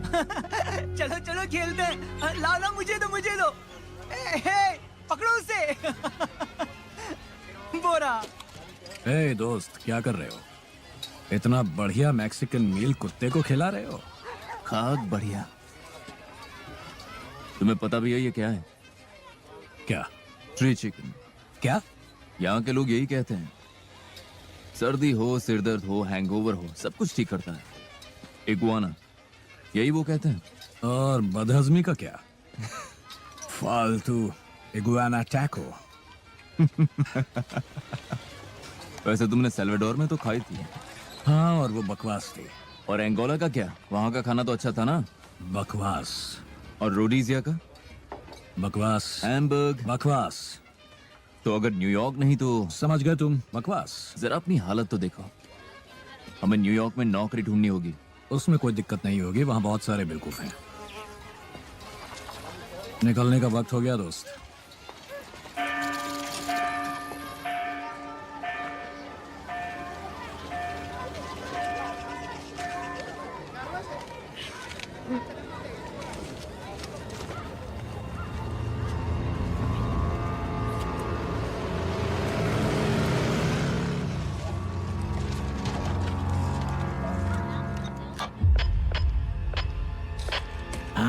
चलो चलो खेलते हैं। लाओ ना, मुझे दो मुझे दो। पकड़ो उसे। बोरा। ए दोस्त, क्या कर रहे हो? इतना बढ़िया मैक्सिकन मील कुत्ते को खिला रहे हो? खाक बढ़िया। तुम्हें पता भी है ये क्या है? क्या? Tree chicken. क्या? यहाँ के लोग यही कहते हैं। सर्दी हो, सिरदर्द हो, हैंगओवर हो, सब कुछ ठीक करता है। इगुआना, यही वो कहते हैं। और बदहजमी का क्या? फालतू इगुआना टैको। वैसे तुमने सेल्वाडोर में तो खाई थी। हाँ, और वो बकवास थी। और एंगोला का क्या? वहां का खाना तो अच्छा था ना? बकवास। और रोडीजिया का? बकवास। हैम्बर्ग? बकवास। तो अगर न्यूयॉर्क नहीं तो? समझ गए तुम, बकवास। जरा अपनी हालत तो देखो। हमें न्यूयॉर्क में नौकरी ढूंढनी होगी। उसमें कोई दिक्कत नहीं होगी, वहां बहुत सारे बेवकूफ हैं। निकलने का वक्त हो गया दोस्त। आ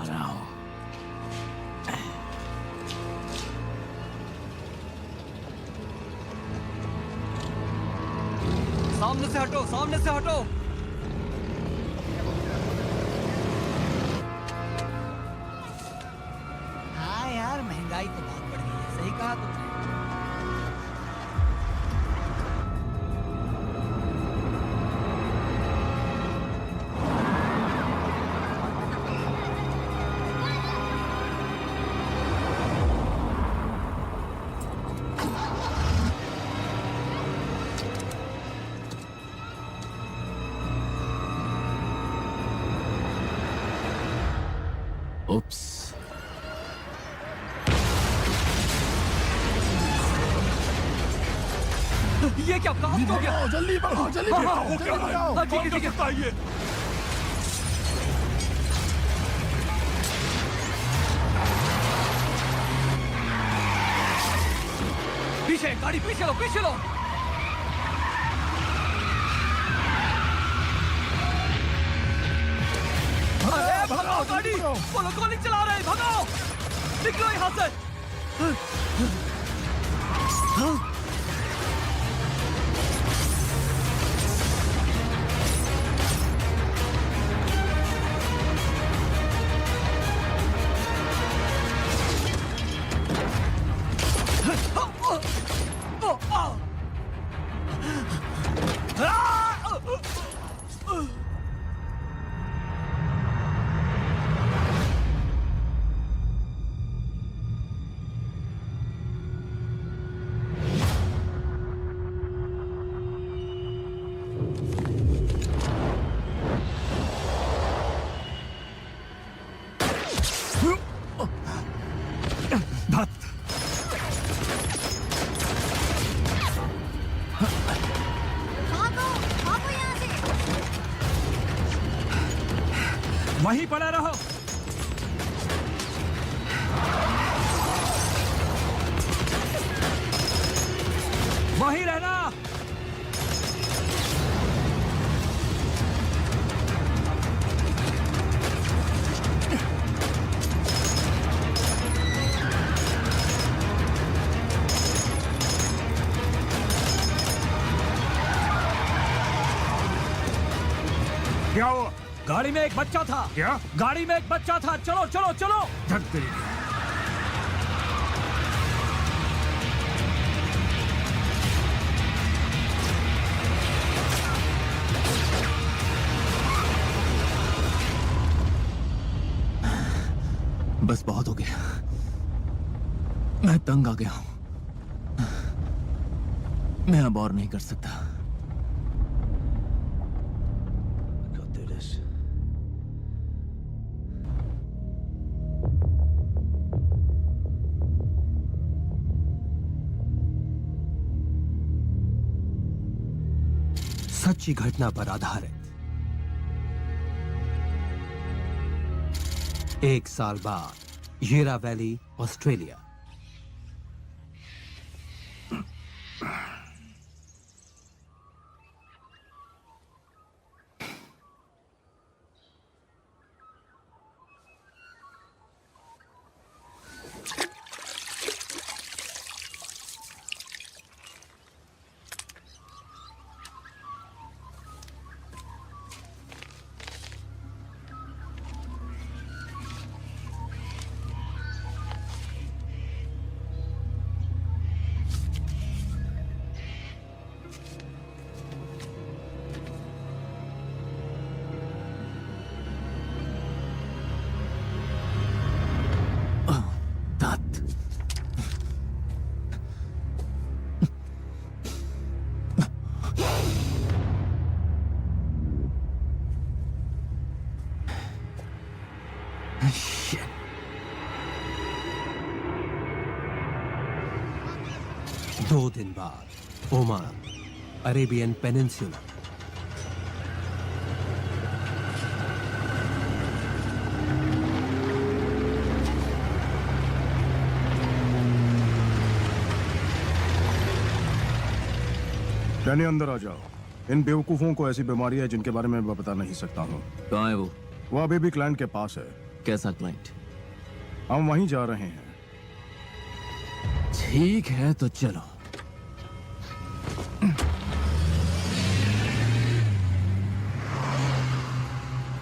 रहा हूं। सामने से हटो, सामने से हटो। हाँ यार, महंगाई तो बहुत बढ़ गई है। सही कहा तुमने। उप्स। ये क्या ब्लास्ट हो गया? जल्दी बढ़ाओ, जल्दी बढ़ाओ, जल्दी बढ़ाओ। हाँ, ठीक है ठीक है। पीछे गाड़ी, पीछे लो, पीछे लो। अरे भगाओ गाड़ी, वो लोग गोली चला रहे हैं, भगाओ। निकलो यहाँ से। वहीं पड़ा रहो। वहीं रहना। क्या हुआ? गाड़ी में एक बच्चा था। क्या? गाड़ी में एक बच्चा था। चलो चलो चलो। धक तेरी। बस बहुत हो गया। मैं तंग आ गया हूं। मैं अब और नहीं कर सकता। सच्ची घटना पर आधारित एक साल बाद येरा वैली, ऑस्ट्रेलिया। दांत। 2 दिन बाद ओमान, अरेबियन पेनिनसुला। डैनी, अंदर आ जाओ। इन बेवकूफों को ऐसी बीमारी है जिनके बारे में मैं बता नहीं सकता हूँ। कहाँ है वो? वो अभी भी क्लाइंट के पास है। कैसा क्लाइंट? हम वहीं जा रहे हैं। ठीक है तो चलो।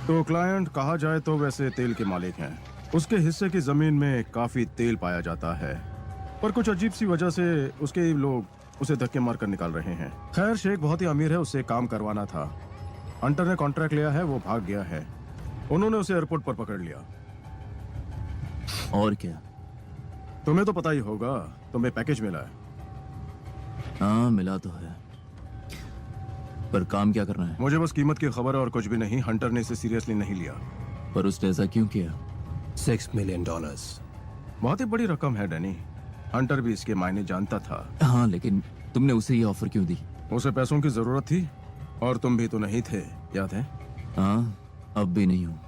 तो क्लाइंट कहा जाए तो वैसे तेल के मालिक हैं। उसके हिस्से की जमीन में काफी तेल पाया जाता है, पर कुछ अजीब सी वजह से उसके लोग उसे धक्के मार कर निकाल रहे हैं। खैर, शेख बहुत ही अमीर है, उससे काम करवाना था। हंटर ने कॉन्ट्रैक्ट लिया है, वो भाग गया है। उन्होंने उसे एयरपोर्ट पर पकड़ लिया। और क्या? तुम्हें तो पता ही होगा, तुम्हें पैकेज मिला है। हाँ, मिला तो है, पर काम क्या करना है? मुझे बस कीमत की खबर है और कुछ भी नहीं। हंटर ने इसे सीरियसली नहीं लिया। पर उसने ऐसा क्यों किया? $6 मिलियन। बहुत ही बड़ी रकम है डैनी। हंटर भी इसके मायने जानता था। हाँ, लेकिन तुमने उसे ये ऑफर क्यों दी? उसे पैसों की जरूरत थी, और तुम भी तो नहीं थे, याद है? हाँ, अब भी नहीं हूँ।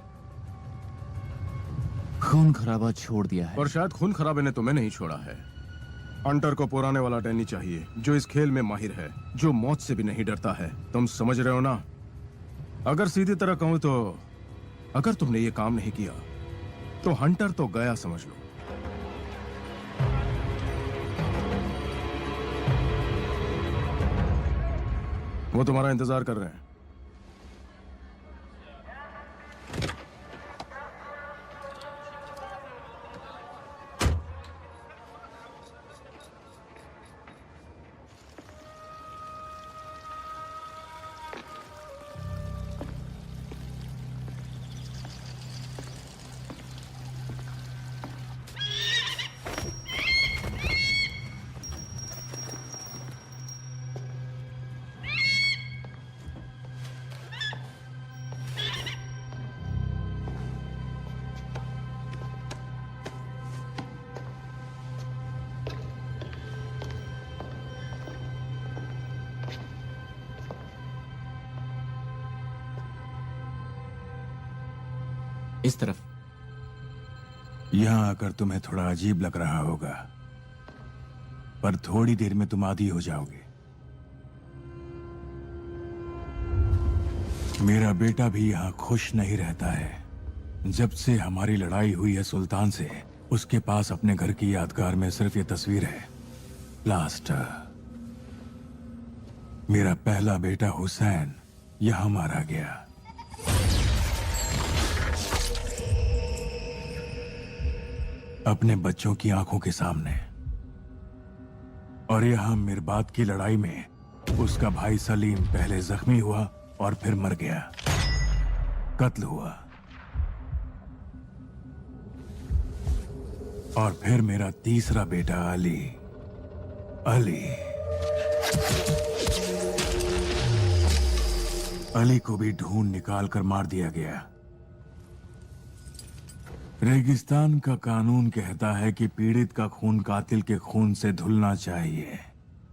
खून खराबा छोड़ दिया है। पर शायद खून खराबे ने तुम्हें नहीं छोड़ा है। हंटर को पुराने वाला डैनी चाहिए, जो इस खेल में माहिर है, जो मौत से भी नहीं डरता है। तुम समझ रहे हो ना? अगर सीधी तरह कहूं तो अगर तुमने ये काम नहीं किया तो हंटर तो गया, समझ लो। वो तुम्हारा इंतजार कर रहे हैं। इस तरफ। यहां आकर तुम्हें थोड़ा अजीब लग रहा होगा, पर थोड़ी देर में तुम आदी हो जाओगे। मेरा बेटा भी यहां खुश नहीं रहता है। जब से हमारी लड़ाई हुई है सुल्तान से, उसके पास अपने घर की यादगार में सिर्फ ये तस्वीर है, प्लास्टर। मेरा पहला बेटा हुसैन यहां मारा गया। अपने बच्चों की आंखों के सामने। और यहां मिरबात की लड़ाई में उसका भाई सलीम पहले जख्मी हुआ और फिर मर गया, कत्ल हुआ। और फिर मेरा तीसरा बेटा अली। अली को भी ढूंढ निकाल कर मार दिया गया। रेगिस्तान का कानून कहता है कि पीड़ित का खून कातिल के खून से धुलना चाहिए,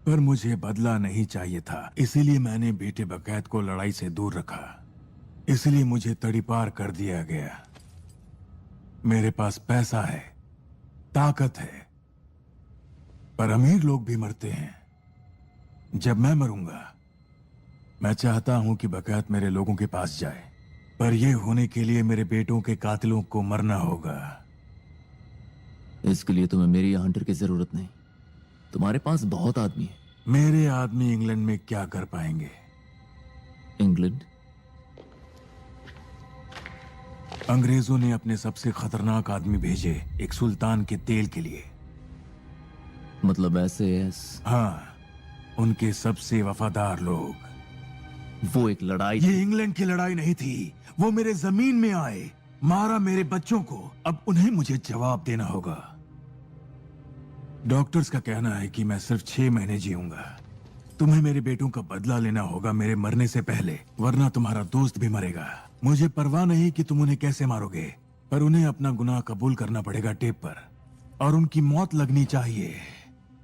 पर मुझे बदला नहीं चाहिए था, इसीलिए मैंने बेटे बकैत को लड़ाई से दूर रखा। इसलिए मुझे तड़ीपार कर दिया गया। मेरे पास पैसा है, ताकत है, पर अमीर लोग भी मरते हैं। जब मैं मरूंगा, मैं चाहता हूं कि बकैत मेरे लोगों के पास जाए, पर यह होने के लिए मेरे बेटों के कातिलों को मरना होगा। इसके लिए तुम्हें मेरी या हंटर की जरूरत नहीं। तुम्हारे पास बहुत आदमी है। मेरे आदमी इंग्लैंड में क्या कर पाएंगे? इंग्लैंड? अंग्रेजों ने अपने सबसे खतरनाक आदमी भेजे एक सुल्तान के तेल के लिए। मतलब SAS? हाँ, उनके सबसे वफादार लोग। वो एक लड़ाई ये इंग्लैंड की लड़ाई नहीं थी। वो मेरे जमीन में आए, मारा मेरे बच्चों को। अब उन्हें मुझे जवाब देना होगा। डॉक्टर्स का कहना है कि मैं सिर्फ 6 महीने जीऊंगा। तुम्हें मेरे बेटों का बदला लेना होगा मेरे मरने से पहले, वरना तुम्हारा दोस्त भी मरेगा। मुझे परवाह नहीं कि तुम उन्हें कैसे मारोगे, पर उन्हें अपना गुनाह कबूल करना पड़ेगा टेप पर, और उनकी मौत लगनी चाहिए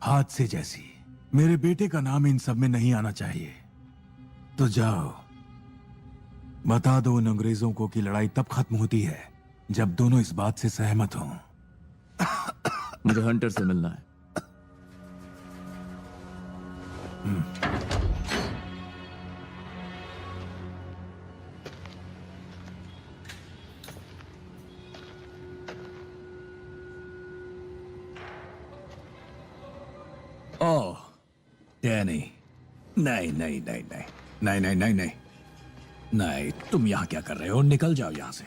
हादसे जैसी। मेरे बेटे का नाम इन सब में नहीं आना चाहिए। तो जाओ, बता दो उन अंग्रेजों को कि लड़ाई तब खत्म होती है जब दोनों इस बात से सहमत हों। मुझे हंटर से मिलना है। ओह, डैनी, नहीं नहीं नहीं नहीं नहीं नहीं नहीं नहीं नहीं, तुम यहाँ क्या कर रहे हो? निकल जाओ यहाँ से।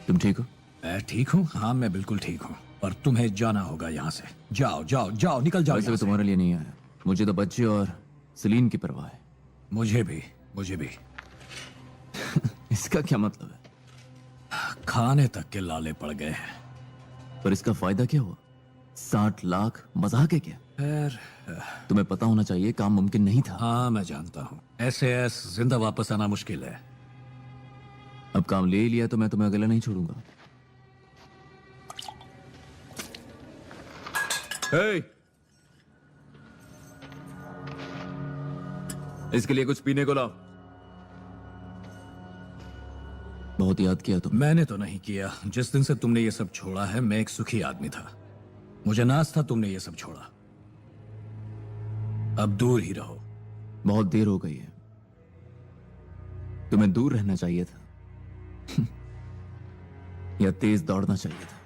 तुम ठीक हो? मैं ठीक हूँ, हाँ मैं बिल्कुल ठीक हूँ, और तुम्हें जाना होगा यहाँ से। जाओ जाओ जाओ, निकल जाओ वैसे यहाँ भी से। तुम्हारे लिए नहीं आया। मुझे तो बच्चे और सलीन की परवाह है। मुझे भी, मुझे भी। इसका क्या मतलब है? खाने तक के लाले पड़ गए हैं। पर इसका फायदा क्या हुआ? 60 लाख मजाक है क्या? खैर, तुम्हें पता होना चाहिए काम मुमकिन नहीं था। हाँ मैं जानता हूँ, SAS जिंदा वापस आना मुश्किल है। अब काम ले लिया तो मैं तुम्हें अकेला नहीं छोड़ूंगा। हे! इसके लिए कुछ पीने को लाओ। बहुत याद किया तुम। मैंने तो नहीं किया। जिस दिन से तुमने ये सब छोड़ा है, मैं एक सुखी आदमी था। मुझे नाज था तुमने ये सब छोड़ा। अब दूर ही रहो। बहुत देर हो गई है। तुम्हें दूर रहना चाहिए था या तेज दौड़ना चाहिए था।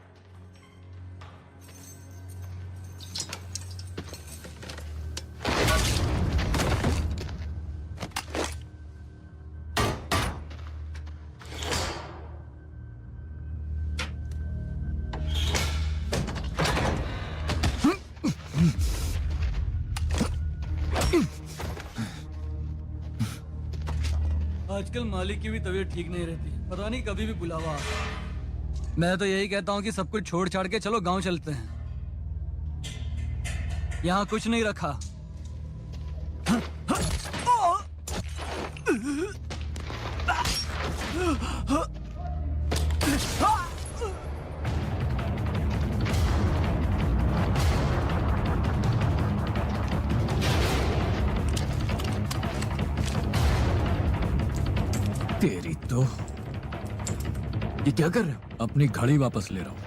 आजकल मालिक की भी तबीयत ठीक नहीं रहती, पता नहीं कभी भी बुलावा आता है। मैं तो यही कहता हूँ कि सब कुछ छोड़ छाड़ के चलो गांव चलते हैं। यहाँ कुछ नहीं रखा। तेरी तो, ये क्या कर रहे हो? अपनी घड़ी वापस ले रहा हूं।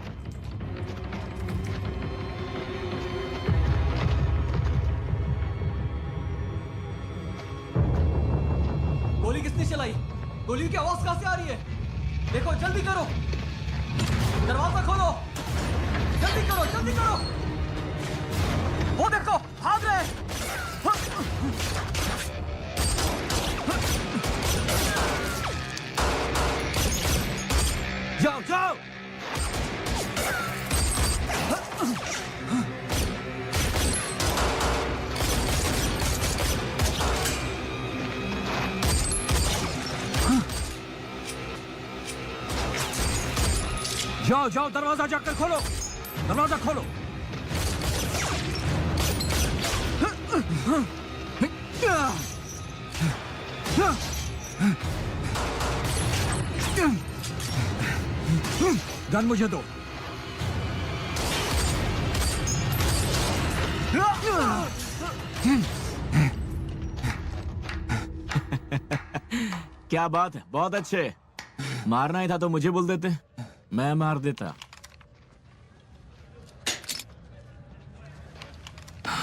गोली किसने चलाई? गोली की आवाज कहां से आ रही है? देखो, जल्दी करो, दरवाजा खोलो, जल्दी करो, जल्दी करो। वो देखो, भाग रहे हैं। जाओ जाओ। जाओ जाओ, दरवाजा जाकर खोलो, दरवाजा खोलो। गन मुझे दो। क्या बात है, बहुत अच्छे। मारना ही था तो मुझे बोल देते, मैं मार देता।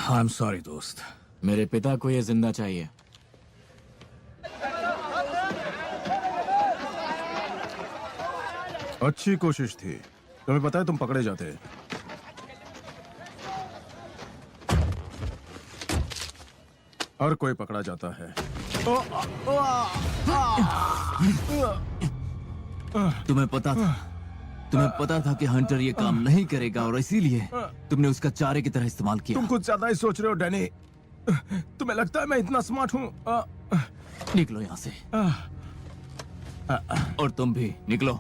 आई एम सॉरी दोस्त। मेरे पिता को ये जिंदा चाहिए। अच्छी कोशिश थी। तुम्हें पता है तुम पकड़े जाते। हर कोई पकड़ा जाता है। तुम्हें पता था कि हंटर ये काम नहीं करेगा और इसीलिए तुमने उसका चारे की तरह इस्तेमाल किया। तुम कुछ ज्यादा ही सोच रहे हो डैनी। तुम्हें लगता है मैं इतना स्मार्ट हूँ? निकलो यहाँ से। और तुम भी निकलो।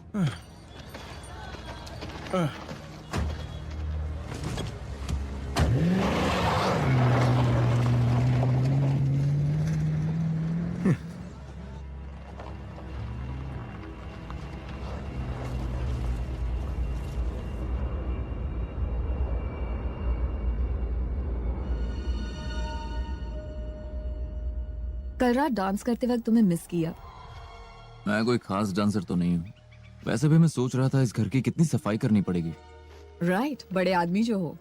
कल रात डांस करते वक्त तुम्हें मिस किया। मैं कोई खास डांसर तो नहीं हूँ। वैसे भी मैं सोच रहा था इस घर की कितनी सफाई करनी पड़ेगी। राइट, बड़े आदमी जो हो।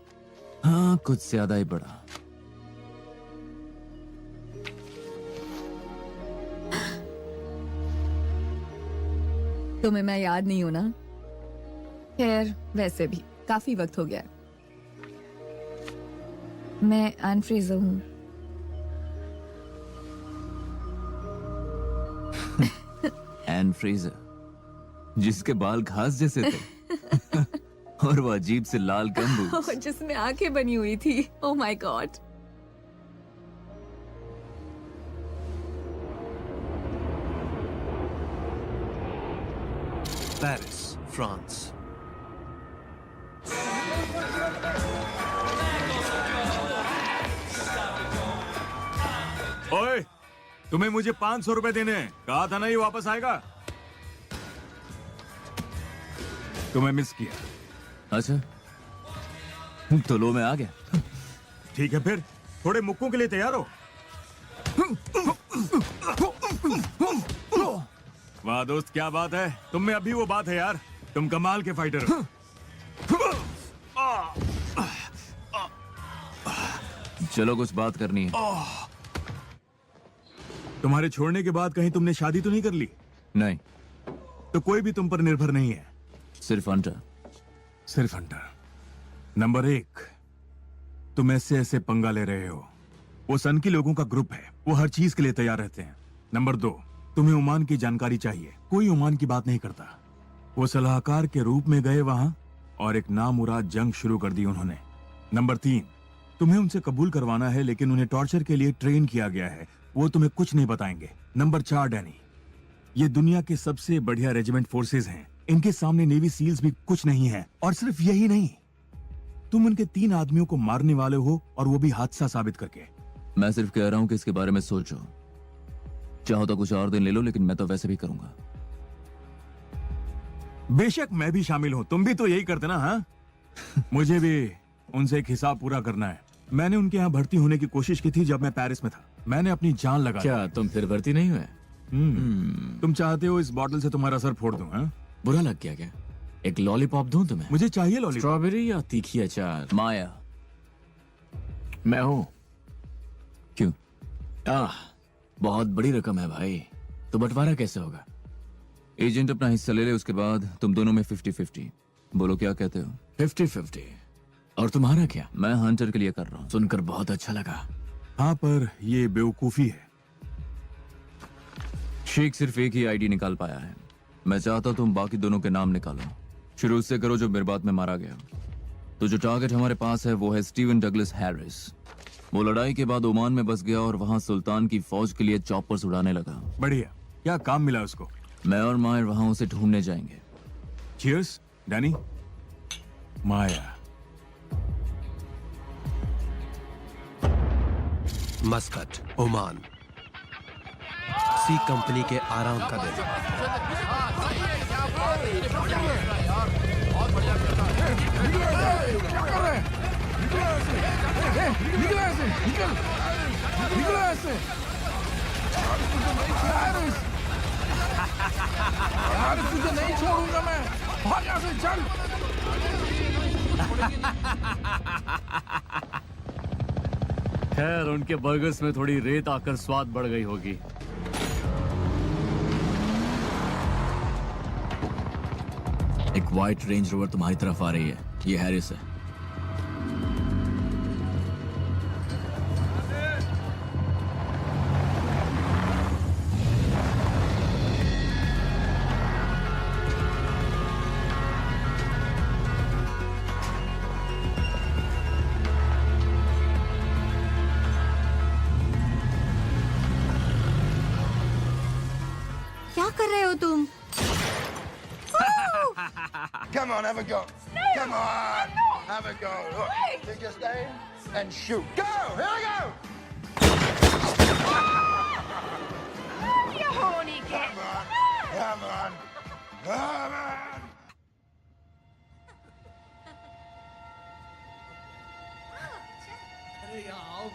हाँ, कुछ ज्यादा ही बड़ा। तुम्हें मैं याद नहीं हूं ना? खैर, वैसे भी काफी वक्त हो गया। मैं एन फ्रेजर हूँ। एन फ्रेजर, जिसके बाल घास जैसे थे और वो अजीब से लाल गम जिसमें आंखें बनी हुई थी। Oh my God. Paris, France. ओए, तुम्हें मुझे 500 रुपए देने हैं। कहा था ना ये वापस आएगा। तुम्हें मिस किया। अच्छा, तो लो मैं आ गया। ठीक है फिर, थोड़े मुक्कों के लिए तैयार हो। वाह दोस्त, क्या बात है। तुम में अभी वो बात है यार। तुम कमाल के फाइटर हो। चलो कुछ बात करनी है। तुम्हारे छोड़ने के बाद कहीं तुमने शादी तो नहीं कर ली? नहीं, तो कोई भी तुम पर निर्भर नहीं है। सिर्फ हंटर। सिर्फ हंटर। नंबर 1, तुम ऐसे ऐसे पंगा ले रहे हो। वो सन की लोगों का ग्रुप है, वो हर चीज के लिए तैयार रहते हैं। नंबर 2, तुम्हें ओमान की जानकारी चाहिए। कोई ओमान की बात नहीं करता। वो सलाहकार के रूप में गए वहां और एक नामुराद जंग शुरू कर दी उन्होंने। नंबर 3, तुम्हें उनसे कबूल करवाना है, लेकिन उन्हें टॉर्चर के लिए ट्रेन किया गया है। वो तुम्हें कुछ नहीं बताएंगे। नंबर 4, डैनी, ये दुनिया के सबसे बढ़िया रेजिमेंट फोर्सेज हैं। इनके सामने नेवी सील्स भी कुछ नहीं है। और सिर्फ यही नहीं, तुम उनके 3 आदमियों को मारने वाले हो, और वो भी हादसा साबित करके। मैं सिर्फ कह रहा हूँ कि इसके बारे में सोचो। चाहो तो कुछ और दिन ले लो, लेकिन मैं तो वैसे भी करूंगा। बेशक मैं भी शामिल हूँ। तुम भी तो यही करते ना? हाँ। मुझे भी उनसे एक हिसाब पूरा करना है। मैंने उनके यहाँ भर्ती होने की कोशिश की थी जब मैं पेरिस में था। मैंने अपनी जान लगा दी। क्या तुम फिर भर्ती नहीं हुए? तुम चाहते हो इस बॉटल से तुम्हारा सर फोड़ दूं? हाँ? बुरा लग गया क्या? एक लॉलीपॉप दूं तुम्हें? मुझे चाहिए लॉलीपॉप। स्ट्रॉबेरी या तीखी अचार? माया, मैं हूं। क्यों? बहुत बड़ी रकम है भाई, तो बंटवारा कैसे होगा? एजेंट अपना हिस्सा ले ले, उसके बाद तुम दोनों में 50-50। बोलो क्या कहते हो? 50-50। और तुम्हारा क्या? मैं हंटर के लिए कर रहा हूँ। सुनकर बहुत अच्छा लगा। हाँ, पर ये बेवकूफी है। शेख सिर्फ एक ही आईडी निकाल पाया है। मैं चाहता हूं तुम बाकी दोनों के नाम निकालो। शुरू उससे करो जो मेरबात में मारा गया। तो जो टारगेट हमारे पास है वो है स्टीवन डगलस हैरिस। वो लड़ाई के बाद ओमान में बस गया और वहां सुल्तान की फौज के लिए चॉपर्स उड़ाने लगा। बढ़िया, क्या काम मिला उसको? मैं और मायर वहां उसे ढूंढने जाएंगे। Cheers, Danny. Maya. Muscat, Oman. सी कंपनी के आराम का दिन। यार तुझे नहीं छोड़ूंगा मैं, भाग यहाँ से, चल। खैर उनके बर्गर्स में थोड़ी रेत आकर स्वाद बढ़ गई होगी। एक व्हाइट रेंज रोवर तुम्हारी तरफ आ रही है, ये हैरिस है। क्या कर रहे हो तुम? Come on, have a go. Come on, have a go. Look, you just aim and shoot. Go! Here we go! You horny kid. Come on, come on, come on. अरे यार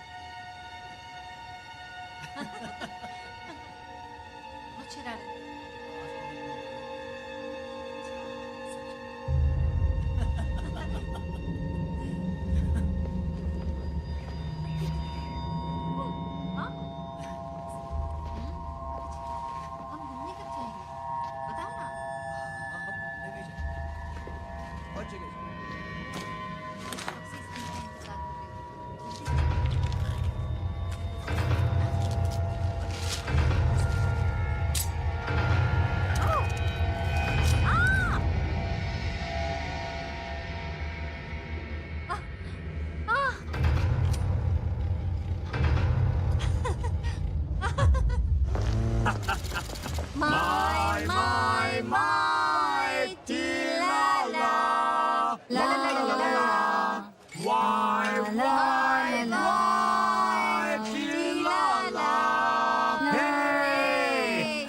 बहुत शरारत। हम घूमने कब जाएंगे? बताओ ना। हम घूमने भी जाएंगे और जगह कब से इस दिन का इंतजार कर रहे हो?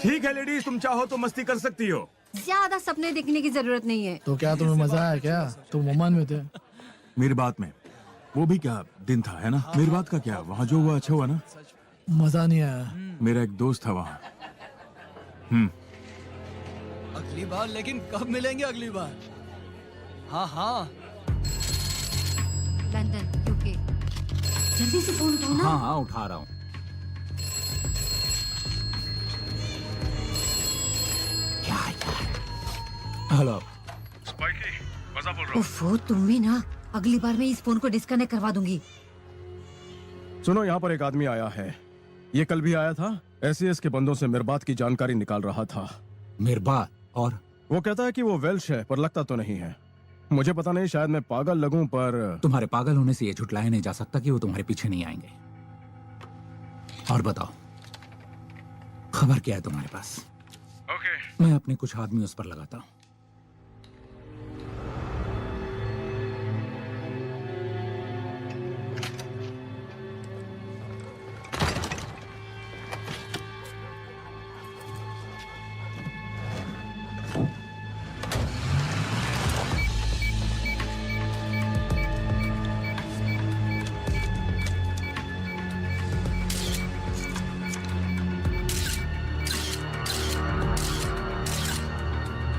ठीक है लेडीज, तुम चाहो तो मस्ती कर सकती हो। ज्यादा सपने देखने की जरूरत नहीं है। तो क्या तुम्हें मजा आया क्या? तुम ओमान में थे। मेरी बात में वो भी क्या दिन था, है ना? मेरी बात का क्या, वहाँ जो हुआ अच्छा हुआ ना? मजा नहीं आया। मेरा एक दोस्त था वहाँ। अगली बार, लेकिन कब मिलेंगे अगली बार? हाँ हाँ लंदन, यूके। जल्दी से फोन उठाओ ना। हाँ हाँ उठा रहा हूँ। हेलो उफ़ो, तुम भी ना। अगली बार मैं इस फोन को डिस्कनेक्ट करवा दूंगी। सुनो, यहाँ पर एक आदमी आया है। ये कल भी आया था। एसएएस के बंदों से मिरबात की जानकारी निकाल रहा था। मिरबात? और वो कहता है कि वो वेल्श है, पर लगता तो नहीं है। मुझे पता नहीं, शायद मैं पागल लगूं, पर तुम्हारे पागल होने से ये झुटलाया नहीं जा सकता कि वो तुम्हारे पीछे नहीं आएंगे। और बताओ, खबर क्या है तुम्हारे पास? ओके। मैं अपने कुछ आदमी उस पर लगाता हूँ।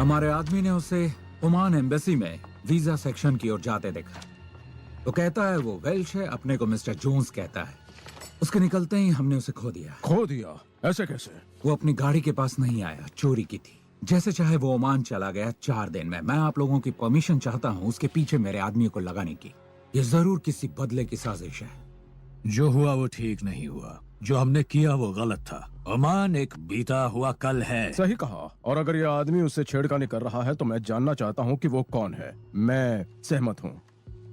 हमारे आदमी ने उसे ओमान एम्बेसी में वीजा सेक्शन की ओर जाते देखा। तो कहता है वो वेल्श है, अपने को मिस्टर जोन्स कहता है। उसके निकलते ही हमने उसे खो दिया। खो दिया? ऐसे कैसे? वो अपनी गाड़ी के पास नहीं आया, चोरी की थी। जैसे चाहे वो ओमान चला गया 4 दिन में। मैं आप लोगों की परमिशन चाहता हूँ उसके पीछे मेरे आदमी को लगाने की। ये जरूर किसी बदले की साजिश है। जो हुआ वो ठीक नहीं हुआ, जो हमने किया वो गलत था। ओमान एक बीता हुआ कल है। सही कहा। और अगर ये आदमी उससे छेड़खानी कर रहा है तो मैं जानना चाहता हूँ कि वो कौन है। मैं सहमत हूँ।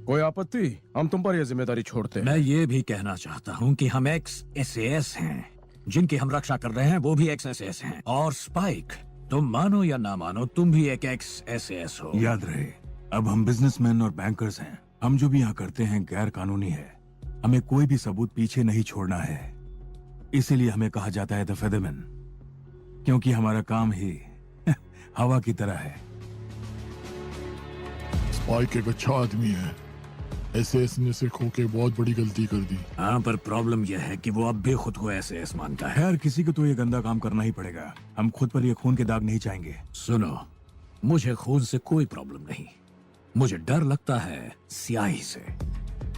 कोई आपत्ति? हम तुम पर यह जिम्मेदारी छोड़ते हैं। मैं ये भी कहना चाहता हूँ कि हम एक्स एसएएस हैं। जिनकी हम रक्षा कर रहे हैं वो भी एक्स एसएएस हैं। और स्पाइक, तुम मानो या ना मानो, तुम भी एक एक्स एसएएस हो। याद रहे, अब हम बिजनेसमैन और बैंकर्स हैं। हम जो भी यहाँ करते हैं गैर कानूनी है। हमें कोई भी सबूत पीछे नहीं छोड़ना है। इसीलिए हमें कहा जाता है द फेदरमैन, क्योंकि हमारा काम ही हवा की तरह है। स्पाइक एक अच्छा आदमी है, एसएस ने सिखों के बहुत बड़ी गलती कर दी। हाँ, पर प्रॉब्लम यह है कि वो अब भी खुद को एसएस मानता है। खैर किसी को तो ये गंदा काम करना ही पड़ेगा। हम खुद पर ये खून के दाग नहीं चाहेंगे। सुनो, मुझे खून से कोई प्रॉब्लम नहीं, मुझे डर लगता है स्याही से।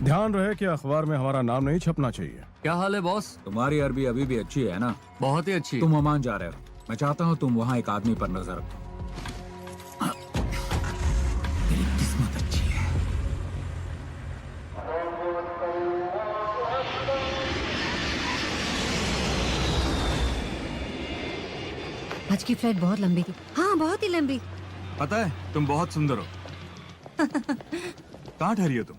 ध्यान रहे कि अखबार में हमारा नाम नहीं छपना चाहिए। क्या हाल है बॉस? तुम्हारी अरबी अभी भी अच्छी है ना? बहुत ही अच्छी। तुम ओमान जा रहे हो, मैं चाहता हूँ तुम वहाँ एक आदमी पर नजर रखो। तेरी किस्मत अच्छी है। आज की फ्लाइट बहुत लंबी थी। हाँ, बहुत ही लंबी। पता है तुम बहुत सुंदर हो। कहाँ ठहरी हो तुम?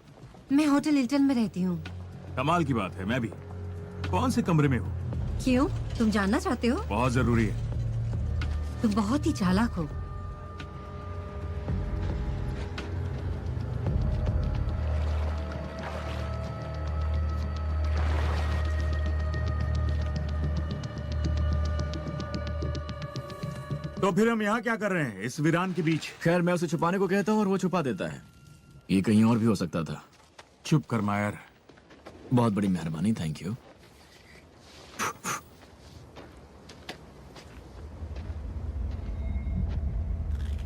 मैं होटल हिल्टन में रहती हूँ। कमाल की बात है, मैं भी। कौन से कमरे में हो? क्यों, तुम जानना चाहते हो? बहुत जरूरी है। तुम बहुत ही चालाक हो। तो फिर हम यहाँ क्या कर रहे हैं इस वीरान के बीच? खैर मैं उसे छुपाने को कहता हूँ और वो छुपा देता है। ये कहीं और भी हो सकता था। चुप कर मायर। बहुत बड़ी मेहरबानी, थैंक यू।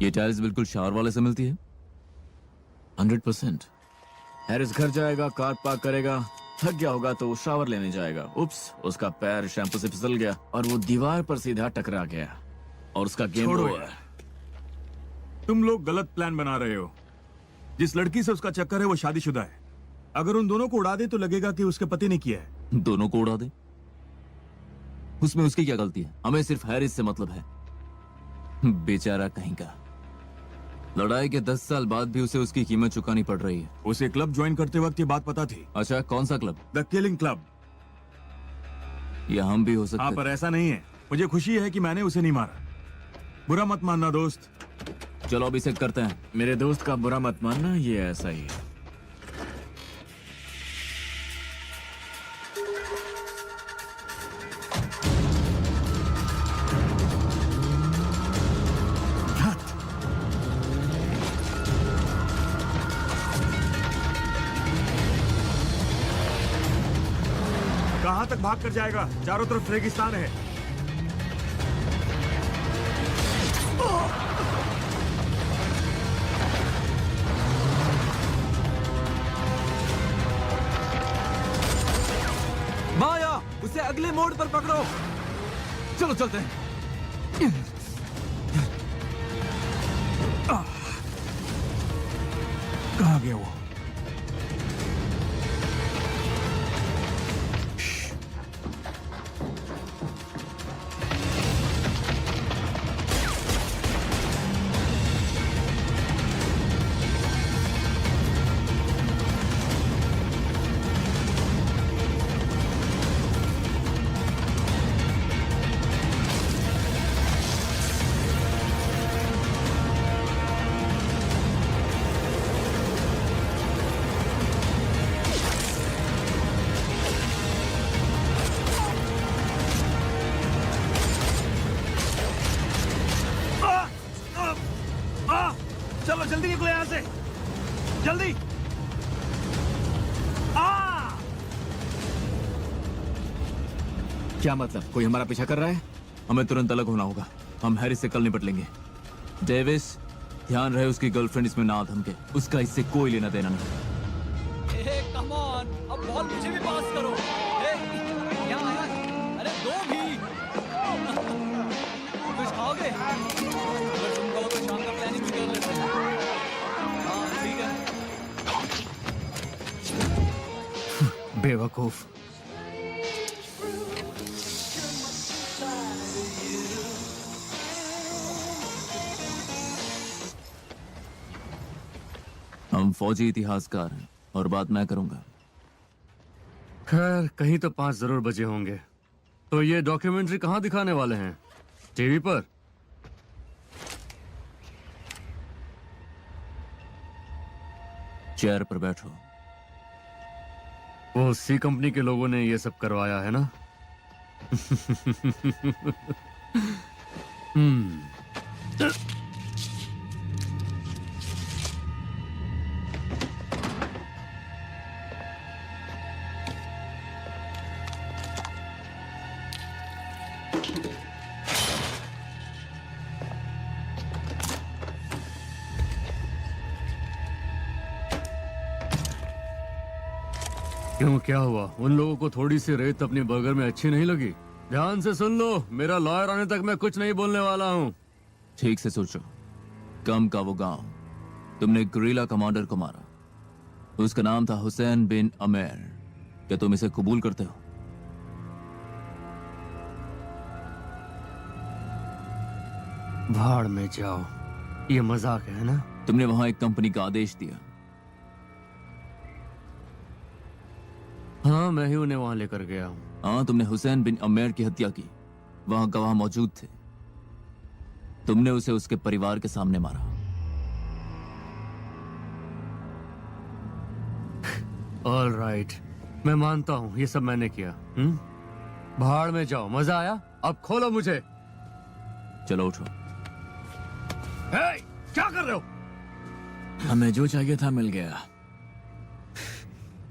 ये टाइल्स बिल्कुल शावर वाले से मिलती है। 100%। हैरिस घर जाएगा, कार पार्क करेगा, थक गया होगा तो वो शावर लेने जाएगा। उप्स, उसका पैर शैम्पू से फिसल गया और वो दीवार पर सीधा टकरा गया और उसका गेम छोड़ो ओवर। यार, तुम लोग गलत प्लान बना रहे हो। जिस लड़की से उसका चक्कर है वो शादीशुदा है। अगर उन दोनों को उड़ा दे तो लगेगा कि उसके पति ने किया है। दोनों को उड़ा दे, उसमें उसकी क्या गलती है? हमें सिर्फ हैरिस से मतलब है। बेचारा कहीं का। लड़ाई के 10 साल बाद भी उसे उसकी कीमत चुकानी पड़ रही है। उसे क्लब ज्वाइन करते वक्त ये बात पता थी। अच्छा, कौन सा क्लब? The killing club. या हम भी हो सकते हाँ, पर ऐसा नहीं है। मुझे खुशी है कि मैंने उसे नहीं मारा। बुरा मत मानना दोस्त। चलो अब इसे करते हैं। मेरे दोस्त का बुरा मत मानना, ये ऐसा ही है। कहाँ तक भाग कर जाएगा? चारों तरफ रेगिस्तान है। माया, उसे अगले मोड़ पर पकड़ो। चलो चलते हैं। कहाँ गया वो? चलो जल्दी निकलो यहाँ से, जल्दी। क्या मतलब? कोई हमारा पीछा कर रहा है? हमें तुरंत अलग होना होगा। हम हैरिस से कल निपट लेंगे। डेविस, ध्यान रहे उसकी गर्लफ्रेंड इसमें ना धमके। उसका इससे कोई लेना देना नहीं। कम ऑन, अब बॉल मुझे भी पास करो। यहाँ आया, अरे दो भी। कुछ खाओगे? अगर तुम कहो तो शाम का प्लानिंग भी कर लेते हैं। हाँ ठीक है। बेवकूफ। हम फौजी इतिहासकार हैं और बात मैं करूंगा। खैर, कहीं तो 5 जरूर बजे होंगे। तो ये डॉक्यूमेंट्री कहाँ दिखाने वाले हैं? टीवी पर? चेयर पर बैठो। वो सी कंपनी के लोगों ने ये सब करवाया है ना? क्यों, क्या हुआ? उन लोगों को थोड़ी सी रेत अपनी बर्गर में अच्छी नहीं लगी? ध्यान से सुन लो, मेरा लॉयर आने तक मैं कुछ नहीं बोलने वाला हूँ। ठीक से सोचो, कम का वो गांव, तुमने गुरिल्ला कमांडर को मारा, उसका नाम था हुसैन बिन अमेर। क्या तुम इसे कबूल करते हो? भाड़ में जाओ, ये मजाक है ना? तुमने वहां एक कंपनी का आदेश दिया। हाँ, मैं ही उन्हें वहां लेकर गया हूँ। हाँ, तुमने हुसैन बिन अमेर की हत्या की, वहां गवाह मौजूद थे। तुमने उसे उसके परिवार के सामने मारा। ऑल राइट, मैं मानता हूँ ये सब मैंने किया। भाड़ में जाओ, मजा आया? अब खोलो मुझे। चलो उठो। हे, क्या कर रहे हो? हमें जो चाहिए था मिल गया।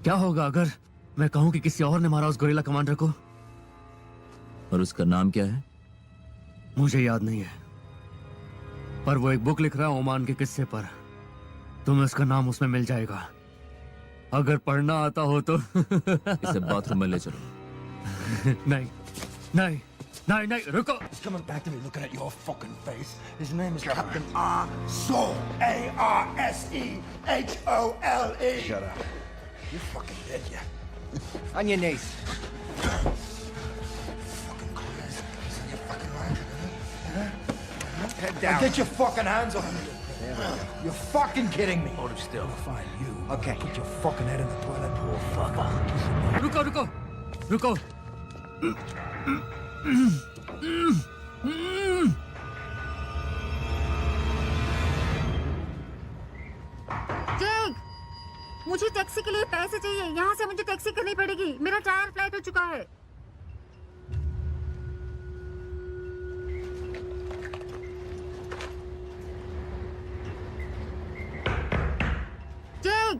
क्या होगा अगर मैं कहूं कि किसी और ने मारा उस गोरिल्ला कमांडर को? और उसका नाम क्या है? मुझे याद नहीं है, पर वो एक बुक लिख रहा है ओमान के किस्से पर। तुम्हें उसका नाम उसमें मिल जाएगा, अगर पढ़ना आता हो तो। इसे बाथरूम में ले चलो। नहीं नहीं नहीं नहीं, रुको। He's coming back to me looking at your fucking face. His name is Captain Arsehole. A-R-S-E-H-O-L-E. Shut up. You're fucking dead, yeah. On your knees. Fucking crazy. You're fucking lying. Huh? Head down. Now get your fucking hands off me. You're fucking kidding me. Hold it still. I'll find you. Okay. Put your fucking head in the toilet, poor fucker. रुको रुको रुको। Jack, मुझे taxi के लिए पैसे चाहिए। यहाँ से मुझे टैक्सी करनी पड़ेगी, मेरा टायर फ्लैट हो चुका है। जैक,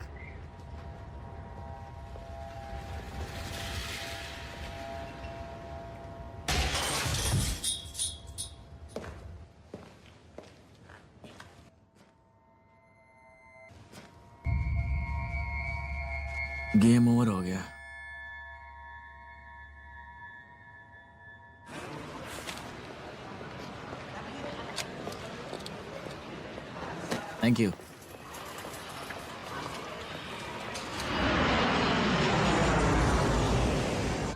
गेम ओवर हो गया। Thank you.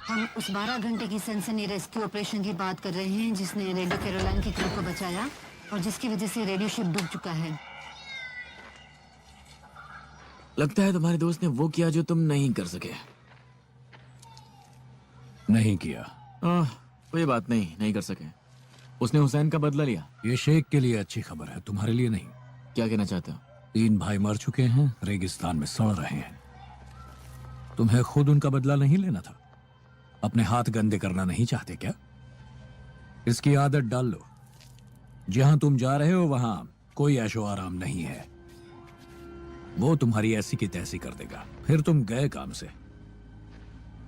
हम उस 12 घंटे की सनसनी रेस्क्यू ऑपरेशन की बात कर रहे हैं जिसने रेडियो कैरोलाइन की क्रू को बचाया और जिसकी वजह से रेडियो शिप डूब चुका है। लगता है तुम्हारे दोस्त ने वो किया जो तुम नहीं कर सके। नहीं किया। कोई बात नहीं, नहीं कर सके। उसने हुसैन का बदला लिया। ये शेख के लिए अच्छी खबर है, तुम्हारे लिए नहीं। क्या कहना चाहते हो? 3 भाई मर चुके हैं, रेगिस्तान में सड़ रहे हैं। तुम्हें खुद उनका बदला नहीं लेना था? अपने हाथ गंदे करना नहीं चाहते क्या? इसकी आदत डाल लो। जहां तुम जा रहे हो वहां कोई ऐशो आराम नहीं है। वो तुम्हारी ऐसी की तैसी कर देगा, फिर तुम गए काम से।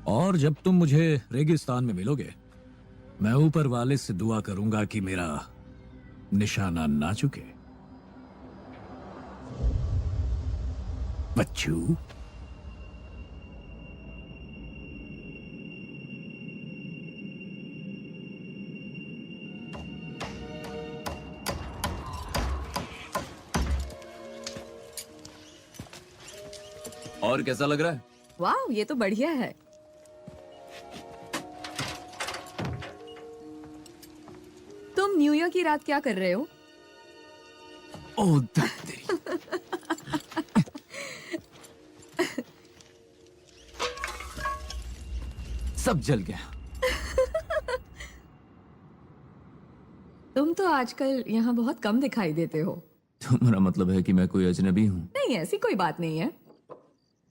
और जब तुम मुझे रेगिस्तान में मिलोगे, मैं ऊपर वाले से दुआ करूंगा कि मेरा निशाना ना चुके। बच्चू, और कैसा लग रहा है? वाह, ये तो बढ़िया है। तुम न्यू ईयर की रात क्या कर रहे हो? ओह तेरी। सब जल गया। तुम तो आजकल यहाँ बहुत कम दिखाई देते हो। तुम्हारा मतलब है कि मैं कोई अजनबी हूँ? नहीं, ऐसी कोई बात नहीं है,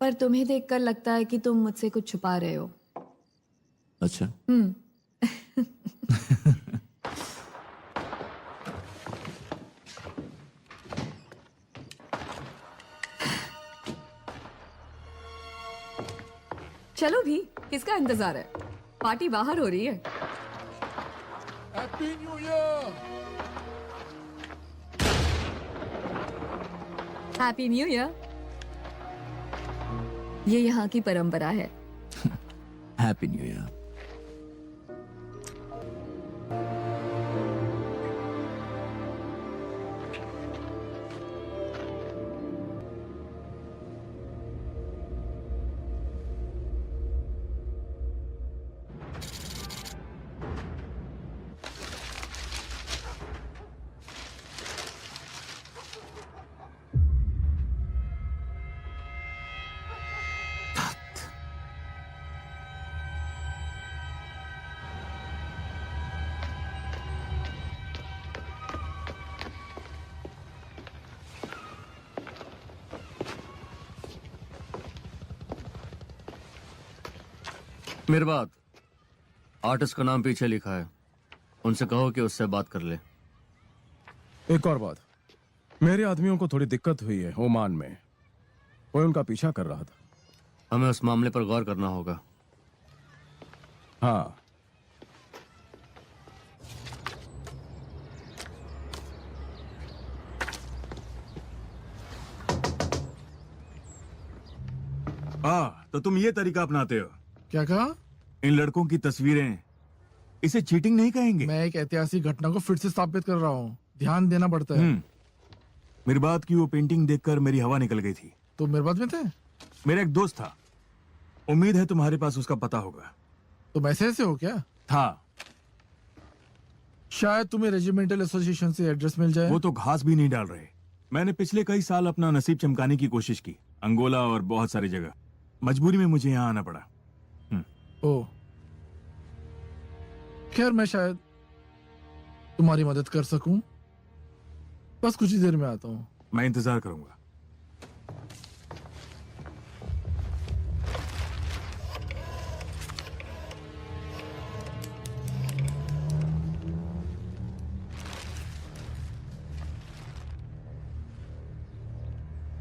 पर तुम्हें देखकर लगता है कि तुम मुझसे कुछ छुपा रहे हो। अच्छा। चलो भी, किसका इंतजार है? पार्टी बाहर हो रही है। Happy new year. Happy new year. ये यहाँ की परंपरा है। Happy new year. मेरे बात आर्टिस्ट का नाम पीछे लिखा है, उनसे कहो कि उससे बात कर ले। एक और बात, मेरे आदमियों को थोड़ी दिक्कत हुई है ओमान में, वो उनका पीछा कर रहा था। हमें उस मामले पर गौर करना होगा। हाँ, तो तुम ये तरीका अपनाते हो? क्या कहा? इन लड़कों की तस्वीरें, इसे चीटिंग नहीं कहेंगे? मैं एक ऐतिहासिक घटना को फिर से स्थापित कर रहा हूँ, ध्यान देना पड़ता है। मेरी बात की वो पेंटिंग देखकर मेरी हवा निकल गई थी। तो मेरे बात में थे? मेरा एक दोस्त था, उम्मीद है तुम्हारे पास उसका पता होगा। तो मैसेज से हो क्या? था। शायद तुम्हें रेजिमेंटल एसोसिएशन से एड्रेस मिल जाए। वो तो घास भी नहीं डाल रहे। मैंने पिछले कई साल अपना नसीब चमकाने की कोशिश की, अंगोला और बहुत सारी जगह। मजबूरी में मुझे यहाँ आना पड़ा। ओ, खैर मैं शायद तुम्हारी मदद कर सकूं। बस कुछ ही देर में आता हूँ। मैं इंतजार करूंगा।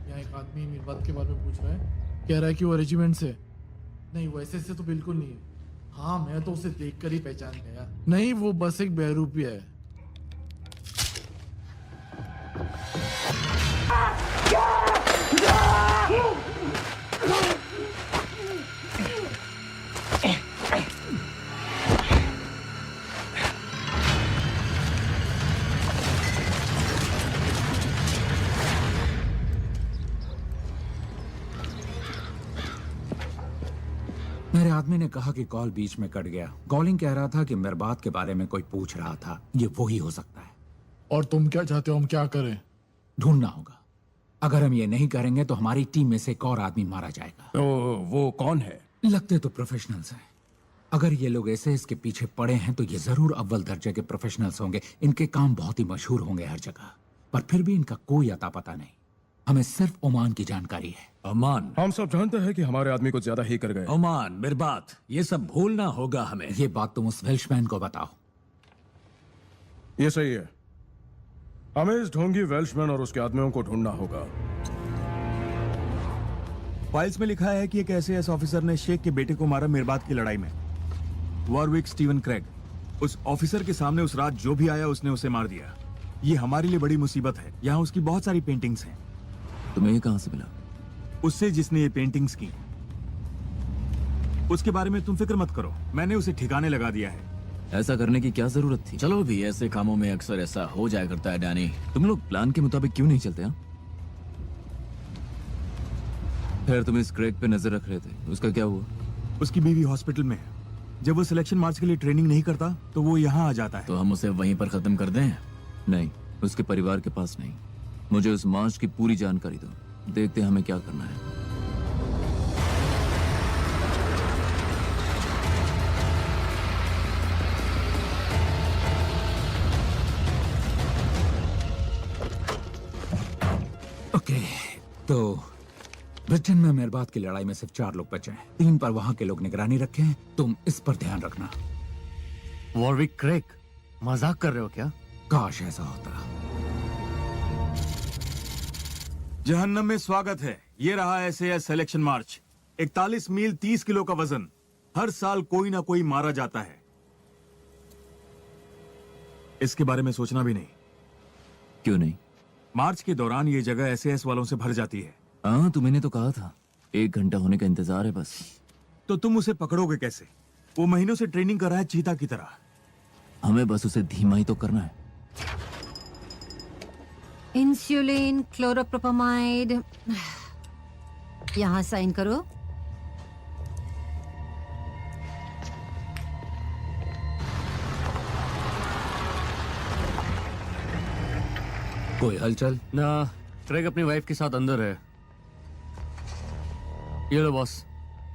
यहाँ एक आदमी मेरी बात के बारे में पूछ रहा है, कह रहा है कि वो रेजिमेंट से। नहीं, वैसे से तो बिल्कुल नहीं है। हाँ, मैं तो उसे देखकर ही पहचान गया। नहीं, वो बस एक बहरूपी है। मेरे आदमी ने कहा कि कॉल बीच में कट गया। कॉलिंग कह रहा था कि मिरबात के बारे में कोई पूछ रहा था। ये वही हो सकता है। और तुम क्या चाहते हो हम क्या करें? ढूंढना होगा। अगर हम ये नहीं करेंगे तो हमारी टीम में से एक और आदमी मारा जाएगा। तो वो कौन है? लगते तो प्रोफेशनल्स हैं। अगर ये लोग ऐसे इसके पीछे पड़े हैं तो ये जरूर अव्वल दर्जे के प्रोफेशनल्स होंगे। इनके काम बहुत ही मशहूर होंगे हर जगह, पर फिर भी इनका कोई अता पता नहीं। हमें सिर्फ ओमान की जानकारी है। ओमान? हम सब जानते हैं कि हमारे आदमी को ज्यादा ही कर गए। ओमान, मेरी बात, ये सब भूलना होगा हमें। ये बात तुम उस वेल्शमैन को बताओ। ये सही है, हमें इस ढोंगी वेल्शमैन और उसके आदमियों को ढूंढना होगा। फाइल्स में लिखा है कि एक एसएएस ऑफिसर ने शेख के बेटे को मारा मिरबात की लड़ाई में। Warwick Steven Craig. उस ऑफिसर के सामने उस रात जो भी आया उसने उसे मार दिया। ये हमारे लिए बड़ी मुसीबत है। यहाँ उसकी बहुत सारी पेंटिंग्स हैं। तुम्हें ये कहां से मिला? उससे जिसने ये पेंटिंग्स की। उसके बारे में तुम फिक्र मत करो, मैंने उसे ठिकाने लगा दिया है। ऐसा करने की क्या जरूरत थी? चलो भी, ऐसे कामों में अक्सर ऐसा हो जाया करता है डैनी। तुम लोग प्लान के मुताबिक क्यों नहीं चलते? खैर, तुम इस क्रेग पे नजर रख रहे थे, उसका क्या हुआ? उसकी बीवी हॉस्पिटल में है। जब वो सिलेक्शन मार्च के लिए ट्रेनिंग नहीं करता तो वो यहाँ आ जाता है। तो हम उसे वहीं पर खत्म कर दें? नहीं, उसके परिवार के पास नहीं। मुझे उस मार्च की पूरी जानकारी दो, देखते हैं हमें क्या करना है। ओके, तो ब्रिटेन में मिरबात की लड़ाई में सिर्फ 4 लोग बचे हैं। 3 पर वहां के लोग निगरानी रखे हैं। तुम इस पर ध्यान रखना। वॉरविक क्रेग, मजाक कर रहे हो क्या? काश ऐसा होता। जहन्नम में स्वागत है। ये रहा एसएएस सिलेक्शन मार्च। 41 मील 30 किलो का वजन। हर साल कोई ना कोई मारा जाता है। इसके बारे में सोचना भी नहीं। क्यों नहीं? मार्च के दौरान ये जगह एसएएस वालों से भर जाती है। हाँ, तो मैंने तो कहा था 1 घंटा होने का इंतजार है बस। तो तुम उसे पकड़ोगे कैसे? वो महीनों से ट्रेनिंग कर रहा है चीता की तरह। हमें बस उसे धीमा ही तो करना है। इंसुलिन, क्लोरोप्रोपामाइड, यहाँ साइन करो। कोई हलचल? ना, ट्रेग अपनी वाइफ के साथ अंदर है। ये लो बॉस,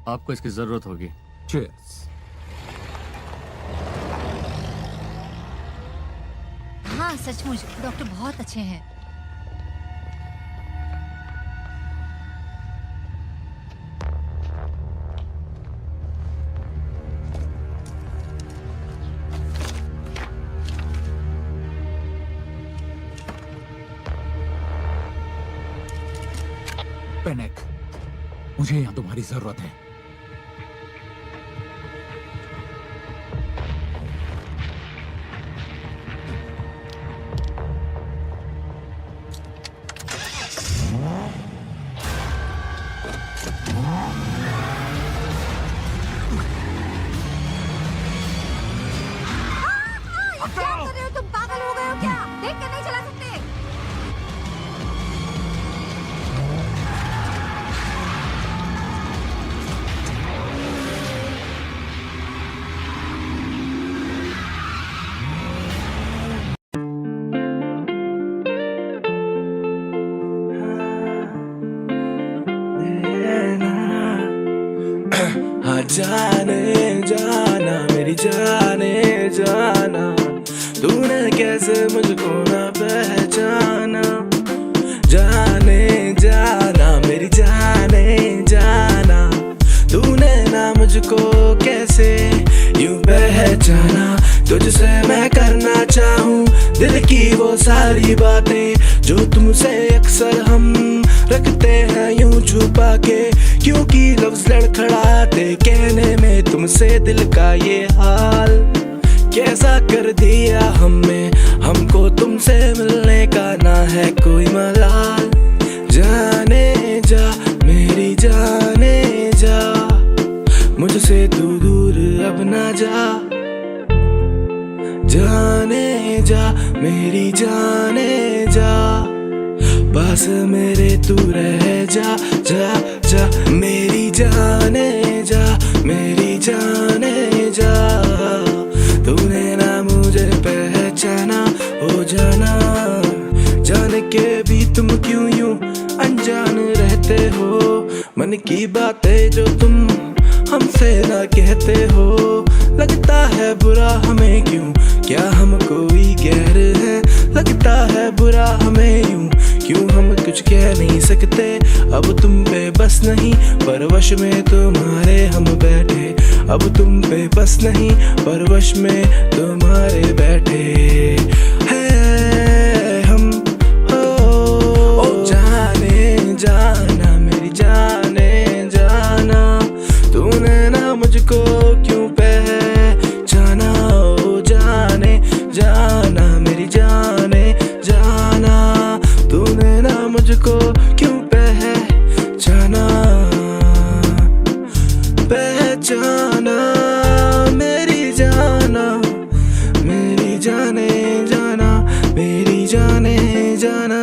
आपको इसकी जरूरत होगी। चीयर्स। हाँ सचमुच डॉक्टर बहुत अच्छे हैं। पेनेक, मुझे यहाँ तुम्हारी जरूरत है। क्या कर रहे हो तुम? पागल हो गए हो क्या? देख कर नहीं चला सकते। हाँ जाने जाना मेरी जाने जाना, तूने कैसे मुझको ना पहचाना। जाने जाना मेरी जाने जाना, तूने ना मुझको कैसे यूं पहचाना। तुझसे मैं करना चाहूँ दिल की वो सारी बातें जो तुमसे अक्सर हम रखते हैं यूं छुपा के, क्योंकि लफ्ज लड़खड़ाते कहने में तुमसे दिल का ये हाल। कैसा कर दिया हमको तुमसे मिलने का ना है कोई मलाल। जाने जा मेरी जाने जा, मुझसे तू दूर अब ना जा। जाने जा मेरी जाने जा, पास मेरे तू रह जा जा जा। मेरी जाने जा मेरी जाने जा, तूने ना मुझे पहचाना हो जाना। जान के भी तुम क्यों यूं अनजान रहते हो, मन की बातें जो तुम हमसे ना कहते हो। लगता है बुरा हमें क्यों, क्या हम कोई गैर है? लगता है बुरा हमें यूं, क्यों हम कुछ कह नहीं सकते। अब तुम पे बस नहीं परवश में तुम्हारे हम बैठे। अब तुम पे बस नहीं परवश में तुम्हारे बैठे हैं हम। ओ जाने जाना मेरी जाने जाना, तूने ना मुझको क्यों पहचाना। ओ जाने जाना मेरी जाने जाना, तूने ना मुझको क्यों पहचाना। पहचाना मेरी जाना, मेरी जाने जाना, मेरी जाने जाना।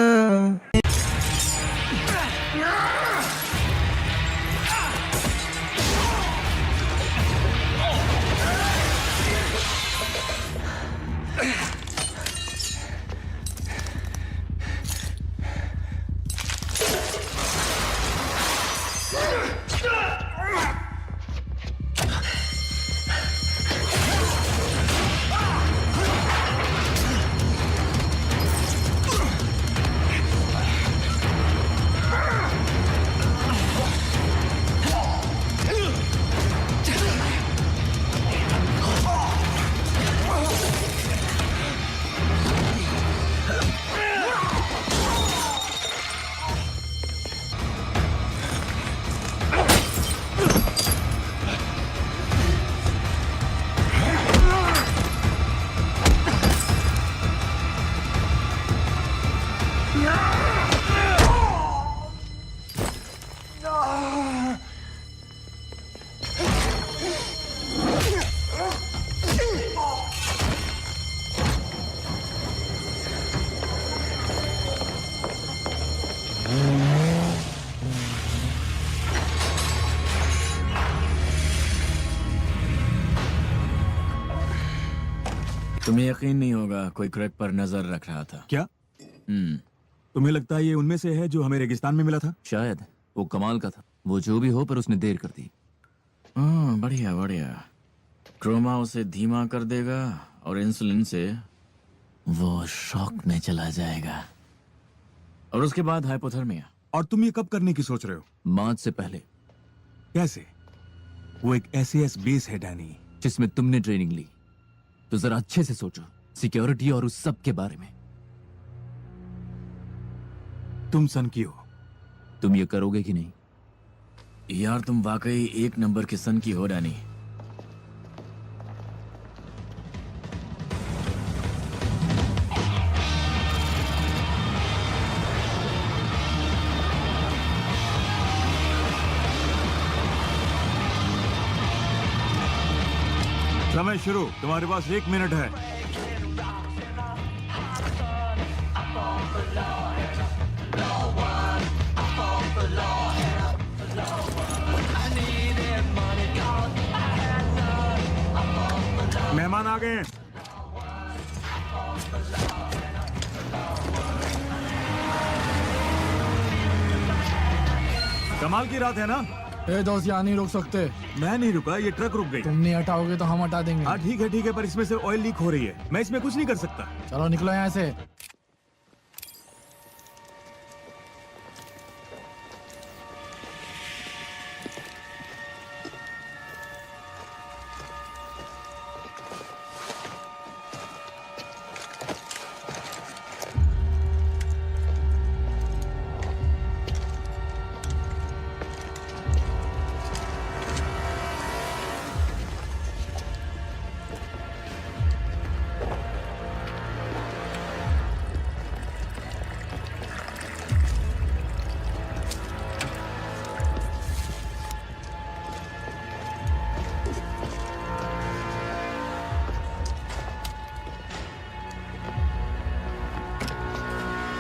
यकीन नहीं होगा, कोई क्रैक पर नजर रख रहा था। क्या तुम्हें लगता है ये उनमें से है जो हमें रेगिस्तान में मिला था? शायद। वो कमाल का था। वो जो भी हो, पर उसने देर कर दी। हाँ, बढ़िया बढ़िया। ट्रोमा उसे धीमा कर देगा और इंसुलिन से वो शॉक में चला जाएगा, और उसके बाद हाइपोथर्मिया। और तुम ये कब करने की सोच रहे हो? मौत से पहले। कैसे? वो एक SAS बेस है डैनी, जिसमें तुमने ट्रेनिंग ली। तो जरा अच्छे से सोचो, सिक्योरिटी और उस सब के बारे में। तुम सन की हो। तुम ये करोगे कि नहीं? यार तुम वाकई एक नंबर के सन की हो डैनी। समय शुरू। तुम्हारे पास 1 मिनट है। मेहमान आ गए हैं। कमाल की रात है ना? ए दोस्त, यहाँ नहीं रुक सकते। मैं नहीं रुका, ये ट्रक रुक गई। तुम नहीं हटाओगे तो हम हटा देंगे। हाँ ठीक है, पर इसमें से ऑयल लीक हो रही है। मैं इसमें कुछ नहीं कर सकता। चलो निकलो यहाँ से।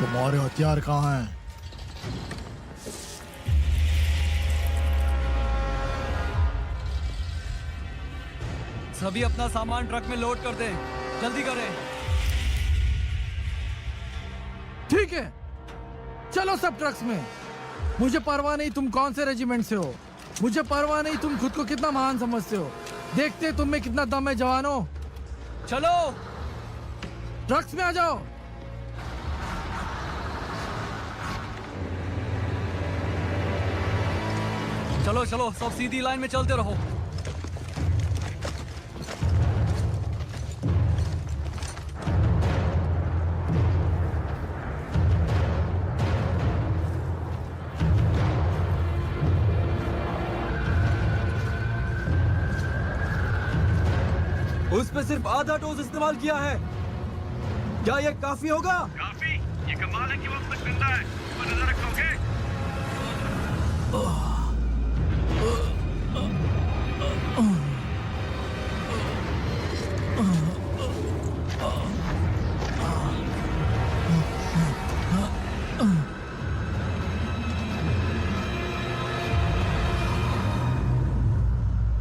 तुम्हारे हथियार कहाँ हैं? सभी अपना सामान ट्रक में लोड कर दें। जल्दी करें। ठीक है, चलो सब ट्रक्स में। मुझे परवाह नहीं तुम कौन से रेजिमेंट से हो। मुझे परवाह नहीं तुम खुद को कितना महान समझते हो। देखते तुम में कितना दम है जवानों। चलो ट्रक्स में आ जाओ। चलो चलो, सब सीधी लाइन में चलते रहो। उस पे सिर्फ आधा डोज इस्तेमाल किया है। क्या ये काफी होगा? काफी? ये कमाल है कि वो अब तक जिंदा है। पर नजर रखोगे?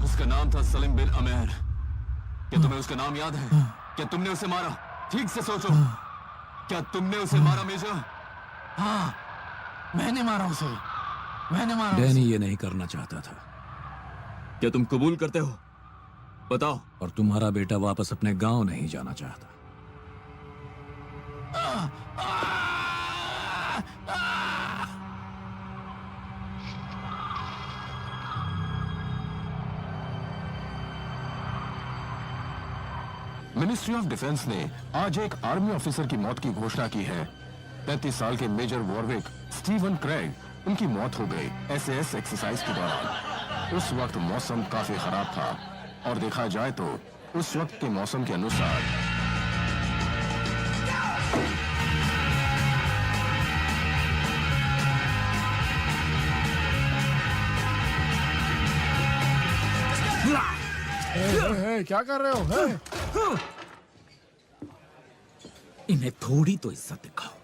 उसका नाम था सलीम बिन अमेर। क्या तुम्हें उसका नाम याद है? क्या तुमने उसे मारा? ठीक से सोचो। क्या तुमने उसे मारा मेजर? हाँ, मैंने मारा उसे। मैंने मारा डैनी ये नहीं करना चाहता था। क्या तुम कबूल करते हो? बताओ। और तुम्हारा बेटा वापस अपने गांव नहीं जाना चाहता। मिनिस्ट्री ऑफ डिफेंस ने आज एक आर्मी ऑफिसर की मौत की घोषणा की है। 33 साल के मेजर वॉरविक स्टीवन क्रेग, उनकी मौत हो गई SAS एक्सरसाइज के दौरान। उस वक्त मौसम काफी खराब था और देखा जाए तो उस वक्त के मौसम के अनुसार क्या कर रहे हो? इन्हें थोड़ी तो इज्जत दिखाओ।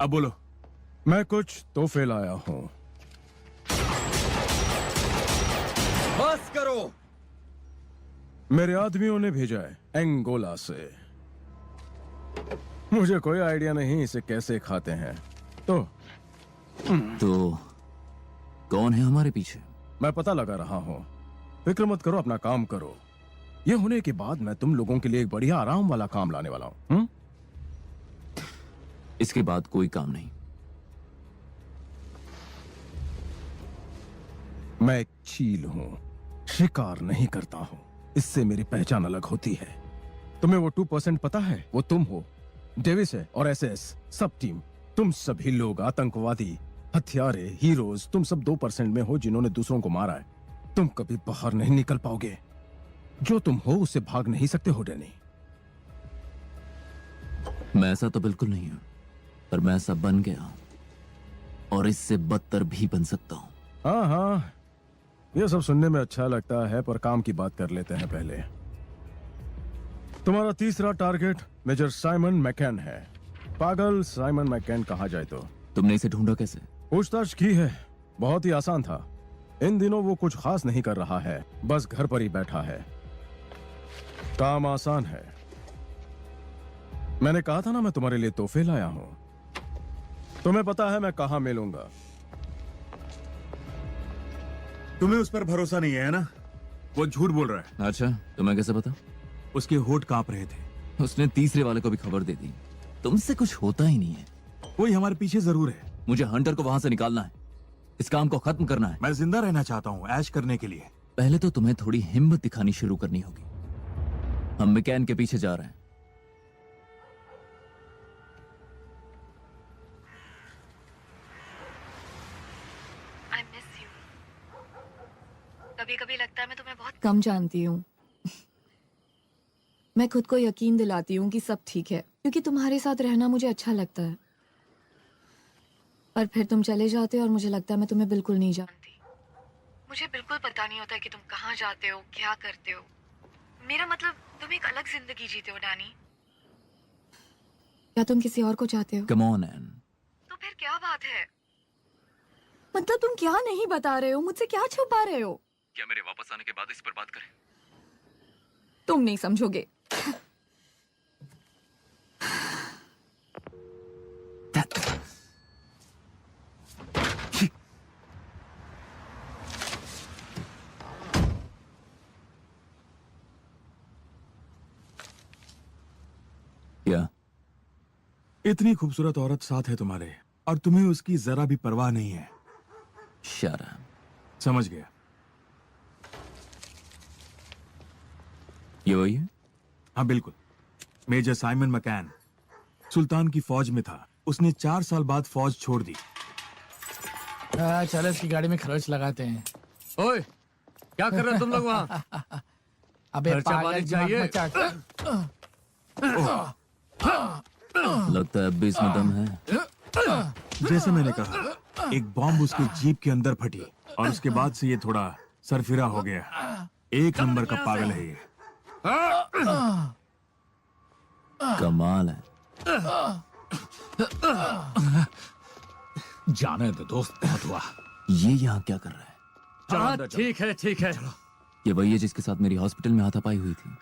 अब बोलो। मैं कुछ तोहफे लाया हूं। बस करो। मेरे आदमियों ने भेजा है एंगोला से। मुझे कोई आइडिया नहीं इसे कैसे खाते हैं। तो कौन है हमारे पीछे? मैं पता लगा रहा हूं। फिक्र मत करो, अपना काम करो। ये होने के बाद मैं तुम लोगों के लिए एक बढ़िया आराम वाला काम लाने वाला हूं। इसके बाद कोई काम नहीं। मैं एक चील हूं, शिकार नहीं करता हूं। इससे मेरी पहचान अलग होती है। तुम्हें वो 2% पता है? वो तुम हो, डेविस है और एसएस सब टीम। तुम सभी लोग आतंकवादी, हथियारे, हीरोज, तुम सब 2% में हो जिन्होंने दूसरों को मारा है। तुम कभी बाहर नहीं निकल पाओगे। जो तुम हो उससे भाग नहीं सकते हो डैनी। मैं ऐसा तो बिल्कुल नहीं हूं, पर मैं ऐसा बन गया हूं और इससे बदतर भी बन सकता हूं। हाँ हाँ, ये सब सुनने में अच्छा लगता है, पर काम की बात कर लेते हैं पहले। तुम्हारा तीसरा टारगेट मेजर साइमन मैकैन है। पागल साइमन मैकैन कहा जाए तो। तुमने इसे ढूंढा कैसे? पूछताछ की है, बहुत ही आसान था। इन दिनों वो कुछ खास नहीं कर रहा है, बस घर पर ही बैठा है। काम आसान है। मैंने कहा था ना मैं तुम्हारे लिए तोहफे लाया हूं। तुम्हें पता है मैं कहां मिलूंगा। तुम्हें उस पर भरोसा नहीं है ना? वो झूठ बोल रहा है। अच्छा, तुम्हें कैसे पता? उसके होठ कांप रहे थे। उसने तीसरे वाले को भी खबर दे दी। तुमसे कुछ होता ही नहीं है। कोई हमारे पीछे जरूर है। मुझे हंटर को वहां से निकालना है। इस काम को खत्म करना है। मैं जिंदा रहना चाहता हूँ, ऐश करने के लिए। पहले तो तुम्हें थोड़ी हिम्मत दिखानी शुरू करनी होगी। हम मैकैन के पीछे जा रहे हैं। I miss you. कभी-कभी लगता है मैं तुम्हें बहुत कम जानती हूँ। मैं खुद को यकीन दिलाती हूँ कि सब ठीक है, क्योंकि तुम्हारे साथ रहना मुझे अच्छा लगता है। पर फिर तुम चले जाते हो और मुझे लगता है मैं तुम्हें बिल्कुल नहीं जानती। मुझे बिल्कुल पता नहीं होता कि तुम कहाँ जाते हो, क्या करते हो। मेरा मतलब तुम एक अलग जिंदगी जीते हो डैनी। क्या तुम किसी और को चाहते हो? Come on an. तो फिर क्या बात है? मतलब तुम क्या नहीं बता रहे हो? मुझसे क्या छुपा रहे हो? क्या मेरे वापस आने के बाद इस पर बात करें? तुम नहीं समझोगे। क्या? इतनी खूबसूरत औरत साथ है तुम्हारे और तुम्हें उसकी जरा भी परवाह नहीं है। शर्म। समझ गया। ये वही है? हाँ बिल्कुल। मेजर साइमन मैकैन सुल्तान की फौज में था। उसने 4 साल बाद फौज छोड़ दी। चलो इसकी गाड़ी में खर्च लगाते हैं। ओए, क्या कर रहे हो तुम लोग वहाँ? अबे खर्चा पागल, पानी दिमाग चाहिए। में क्या- लगता है अब भी इसमें दम है। जैसे मैंने कहा, एक बॉम्ब उसके जीप के अंदर फटी और उसके बाद से ये थोड़ा सरफिरा हो गया। एक नंबर का पागल है ये। कमाल है। जाने दो दोस्त, बहुत हुआ। ये यहाँ क्या कर रहा है? हाँ, ठीक है ठीक है। ये वही है जिसके साथ मेरी हॉस्पिटल में हाथापाई हुई थी।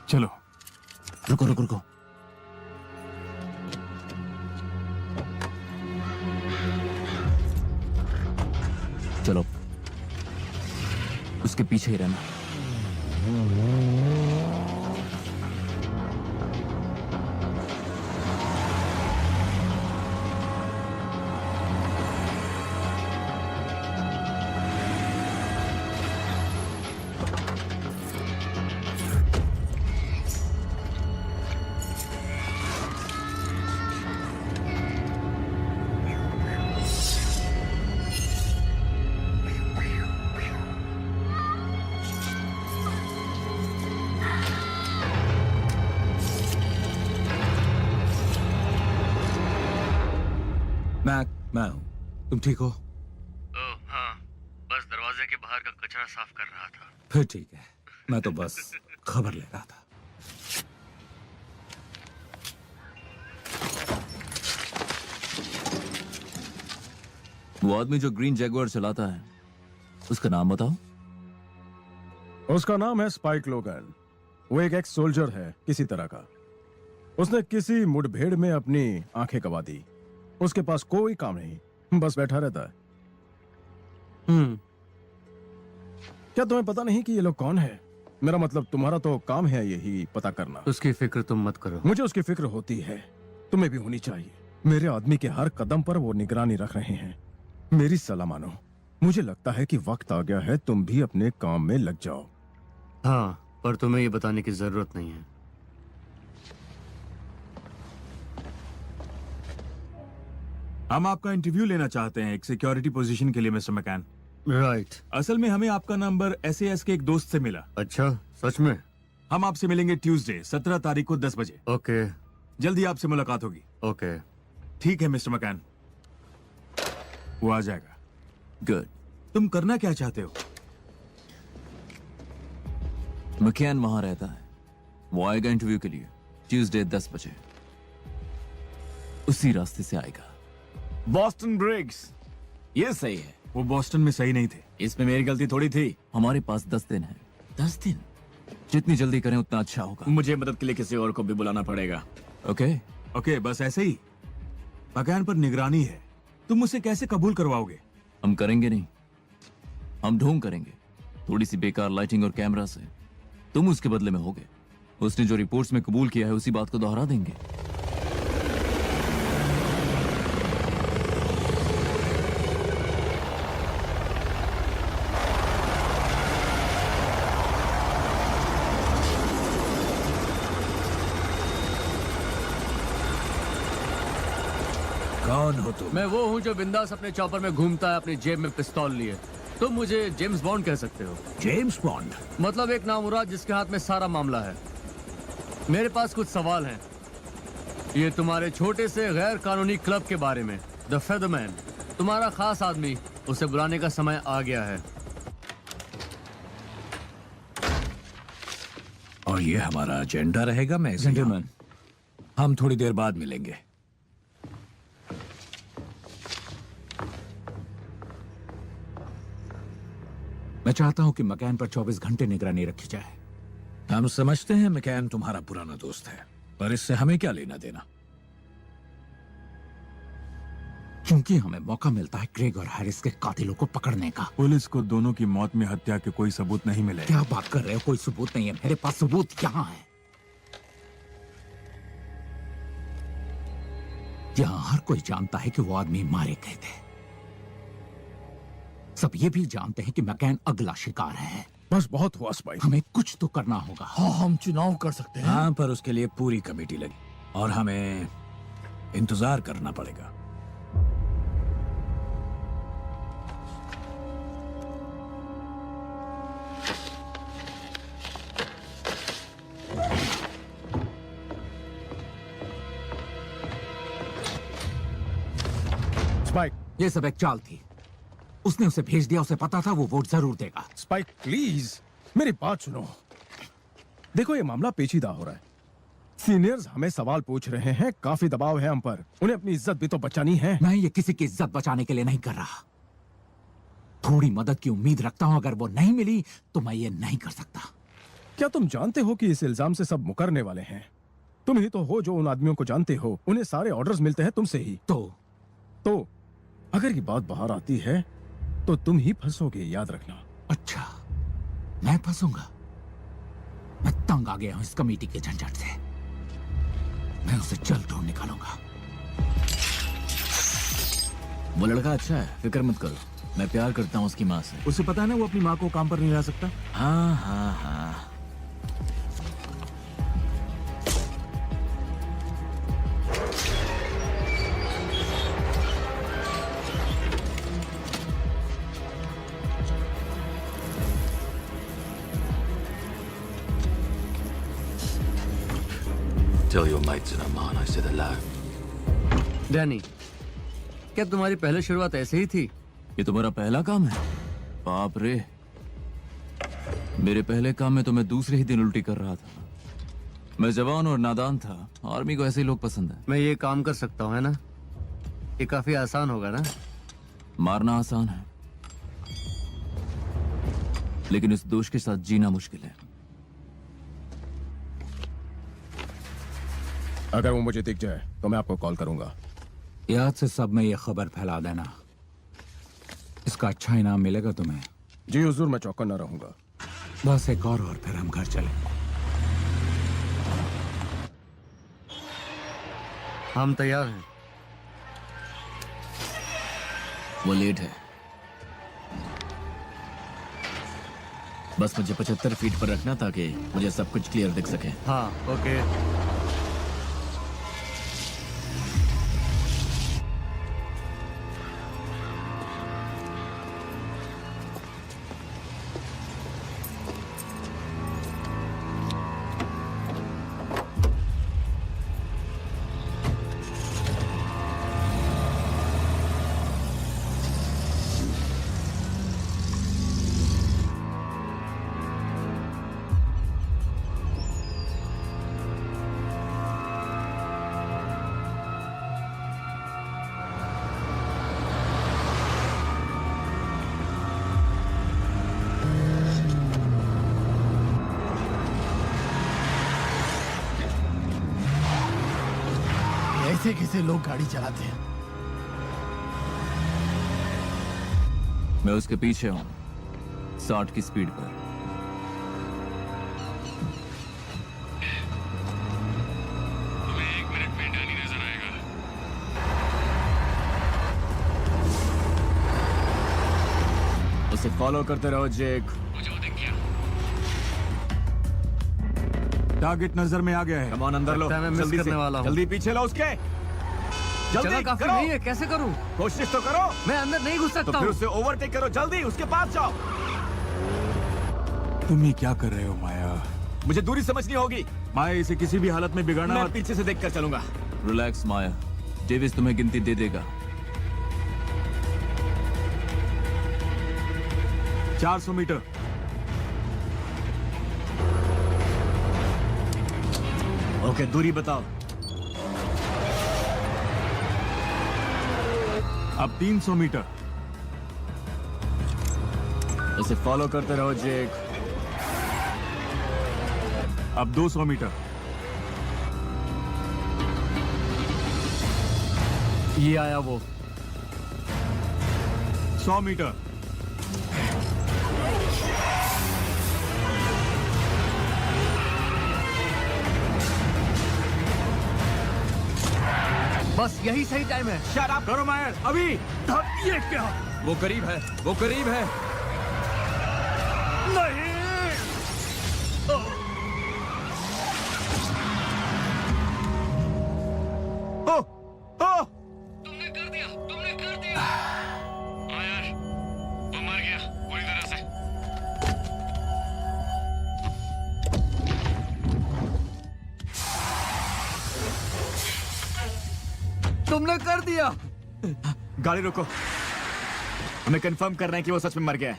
चलो। रुको रुको रुको। चलो, उसके पीछे ही रहना। मैं हूं। तुम ठीक हो? हाँ, बस दरवाजे के बाहर का कचरा साफ कर रहा था। फिर ठीक है। मैं तो बस खबर ले रहा था। वो आदमी जो ग्रीन जैगुआर चलाता है, उसका नाम बताओ। उसका नाम है स्पाइक लोगन। वो एक एक्स सोल्जर है किसी तरह का। उसने किसी मुठभेड़ में अपनी आंखें गंवा दी। उसके पास कोई काम नहीं, बस बैठा रहता है। क्या तुम्हें पता नहीं कि ये लोग कौन है? मेरा मतलब तुम्हारा तो काम है यही पता करना। उसकी फिक्र तुम मत करो। मुझे उसकी फिक्र होती है, तुम्हें भी होनी चाहिए। मेरे आदमी के हर कदम पर वो निगरानी रख रहे हैं। मेरी सलाह मानो। मुझे लगता है कि वक्त आ गया है तुम भी अपने काम में लग जाओ। हाँ, पर तुम्हें ये बताने की जरूरत नहीं है। हम आपका इंटरव्यू लेना चाहते हैं एक सिक्योरिटी पोजीशन के लिए मिस्टर मैकैन। राइट। असल में हमें आपका नंबर SAS के एक दोस्त से मिला। अच्छा, सच में? हम आपसे मिलेंगे ट्यूसडे 17 तारीख को 10 बजे। ओके। जल्दी आपसे मुलाकात होगी। ओके। ठीक है मिस्टर मैकैन, वो आ जाएगा। गुड। तुम करना क्या चाहते हो? मैकैन वहां रहता है, वो आएगा इंटरव्यू के लिए ट्यूसडे 10 बजे। उसी रास्ते से आएगा। बॉस्टन ब्रिग्स, ये सही है। वो बॉस्टन में सही नहीं थे। इसमें मेरी गलती थोड़ी थी। हमारे पास 10 दिन है। 10 दिन? जितनी जल्दी करें उतना अच्छा होगा। मुझे मदद के लिए किसी और को भी बुलाना पड़ेगा। ओके ओके, बस ऐसे ही। मैकैन पर निगरानी है, तुम उसे कैसे कबूल करवाओगे? हम करेंगे नहीं, हम ढोंग करेंगे। थोड़ी सी बेकार लाइटिंग और कैमरा से तुम उसके बदले में होगे। उसने जो रिपोर्ट्स में कबूल किया है उसी बात को दोहरा देंगे। कौन हो तुम? मैं वो हूँ जो बिंदास अपने चॉपर में घूमता है, अपनी जेब में पिस्तौल लिए। तुम मुझे जेम्स बॉन्ड कह सकते हो। James bond? मतलब एक नामुराद जिसके हाथ में सारा मामला है। मेरे पास कुछ सवाल हैं। ये तुम्हारे छोटे से गैर कानूनी क्लब के बारे में, द फेदरमैन। तुम्हारा खास आदमी, उसे बुलाने का समय आ गया है। और ये हमारा एजेंडा रहेगा। मैं जेंटलमैन, हम थोड़ी देर बाद मिलेंगे। मैं चाहता हूं कि मैकैन पर 24 घंटे निगरानी रखी जाए। हम समझते हैं मैकैन तुम्हारा पुराना दोस्त है, पर इससे हमें क्या लेना देना? क्योंकि हमें मौका मिलता है क्रेग और हैरिस के कातिलों को पकड़ने का। पुलिस को दोनों की मौत में हत्या के कोई सबूत नहीं मिले। क्या बात कर रहे हो? कोई सबूत नहीं है। मेरे पास सबूत यहाँ है। यहाँ हर कोई जानता है कि वो आदमी मारे गए थे। सब ये भी जानते हैं कि मैकैन अगला शिकार है। बस बहुत हुआ स्पाइक। हमें कुछ तो करना होगा। हाँ, हम चुनाव कर सकते हैं। हाँ, पर उसके लिए पूरी कमेटी लगी और हमें इंतजार करना पड़ेगा। स्पाइक, ये सब एक चाल थी। उसने उसे भेज दिया, उसे पता था वो वोट जरूर देगा। स्पाइक प्लीज मेरी बात सुनो। देखो ये मामला पेचीदा हो रहा है। सीनियर्स हमें सवाल पूछ रहे हैं, काफी दबाव है हम पर। उन्हें अपनी इज्जत भी तो बचानी है। मैं ये किसी की इज्जत बचाने के लिए नहीं कर रहा। थोड़ी मदद की उम्मीद रखता हूं। अगर वो नहीं मिली तो मैं ये नहीं कर सकता। क्या तुम जानते हो कि इस इल्जाम से सब मुकरने वाले हैं? तुम ही तो हो जो उन आदमियों को जानते हो। उन्हें सारे ऑर्डर्स मिलते हैं तुमसे ही। तो अगर ये बात बाहर आती है तो तुम ही फंसोगे, याद रखना। अच्छा, मैं फंसूंगा? मैं तंग आ गया हूं इस कमेटी के झंझट से। मैं उसे जल्द ढूंढ निकालूंगा। वो लड़का अच्छा है, फिक्र मत करो। मैं प्यार करता हूँ उसकी माँ से। उसे पता है ना वो अपनी माँ को काम पर नहीं ला सकता। हाँ हाँ हाँ। Tell your mates that Oman I said hello. Danny, क्या तुम्हारी पहले शुरुआत ऐसे ही थी? ये तुम्हारा पहला काम है? बाप रे, मेरे पहले काम में तो मैं दूसरे ही दिन उल्टी कर रहा था। मैं जवान और नादान था। आर्मी को ऐसे लोग पसंद है। मैं ये काम कर सकता हूँ, है ना? ये काफी आसान होगा ना? मारना आसान है, लेकिन इस दोष के साथ जीना मुश्किल है। अगर वो मुझे दिख जाए तो मैं आपको कॉल करूंगा। याद से सब में ये खबर फैला देना। इसका अच्छा इनाम मिलेगा तुम्हें। जी हुजूर, मैं चौकन्ना रहूंगा। बस एक और फिर हम घर चलेंगे। हम तैयार हैं। वो लेट है, बस मुझे 75 फीट पर रखना ताकि मुझे सब कुछ क्लियर दिख सके। हाँ, ओके। कैसे कैसे लोग गाड़ी चलाते हैं। मैं उसके पीछे हूं, 60 की स्पीड पर। तुम्हें 1 मिनट में डैनी नजर आएगा। उसे फॉलो करते रहो जेक। मुझे वो दिख गया। टारगेट नजर में आ गया है। कमान अंदर लो, लगता है मैं मिस जल्दी करने से, वाला हूं। जल्दी पीछे लो उसके। जगह जल्दी काफी करो। नहीं है, कैसे करूं? कोशिश तो करो। मैं अंदर नहीं घुस तो सकता फिर हूं। उसे ओवरटेक करो, जल्दी उसके पास जाओ। तुम ये क्या कर रहे हो माया? मुझे दूरी समझनी होगी। माया, इसे किसी भी हालत में बिगाड़ना मैं मत। पीछे से देखकर चलूंगा। रिलैक्स माया, डेविस तुम्हें गिनती दे देगा। 400 मीटर। ओके, दूरी बताओ। अब 300 मीटर। उसे फॉलो करते रहो जेक। अब 200 मीटर। ये आया वो। 100 मीटर। बस यही सही टाइम है। शट अप करो मायर, अभी। ये क्या? वो करीब है, वो करीब है। नहीं। तुमने कर दिया, तुमने कर दिया। हाँ यार, वो मर गया पूरी तरह से। तुमने कर दिया। गाड़ी रोको, हमें कंफर्म करना है कि वो सच में मर गया है।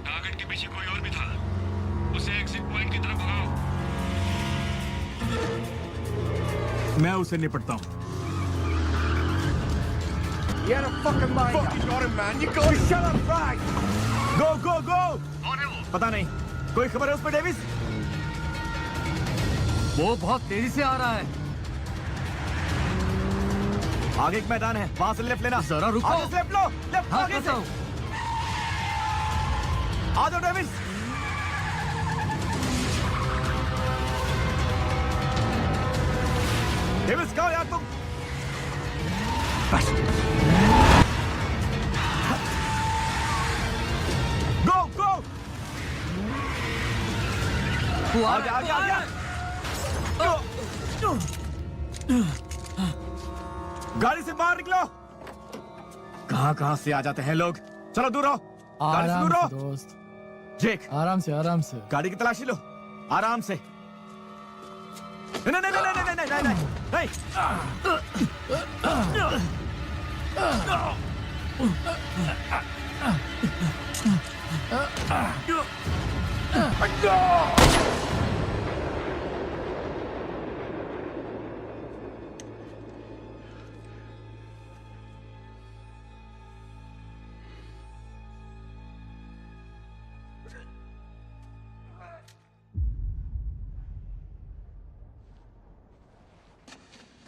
टारगेट के पीछे कोई और भी था, उसे एग्जिट पॉइंट की तरफ भगाओ। मैं उसे निपटता हूँ। You had a fucking mind. Fucking got him, man. You got him. Shut up, right? गो गो गो। कौन है वो? पता नहीं, कोई खबर है उस पर डेविस? वो बहुत तेजी से आ रहा है। आगे एक मैदान है, वहां से लेफ्ट लेना। जरा रुको। आगे से लेफ्ट लो, लेफ्ट हाँ, आगे करता से। हूं। आ जाओ डेविस। डेविस कहो यार तुम। गो गो। आगे आगे आगे। गाड़ी से बाहर निकलो। कहां से आ जाते हैं लोग। चलो दूर रहो, गाड़ी से दूर आराम रहो। से दोस्त, जेक, आराम से आराम से। गाड़ी की तलाशी लो, आराम से। नहीं नहीं नहीं नहीं नहीं नहीं नहीं नहीं।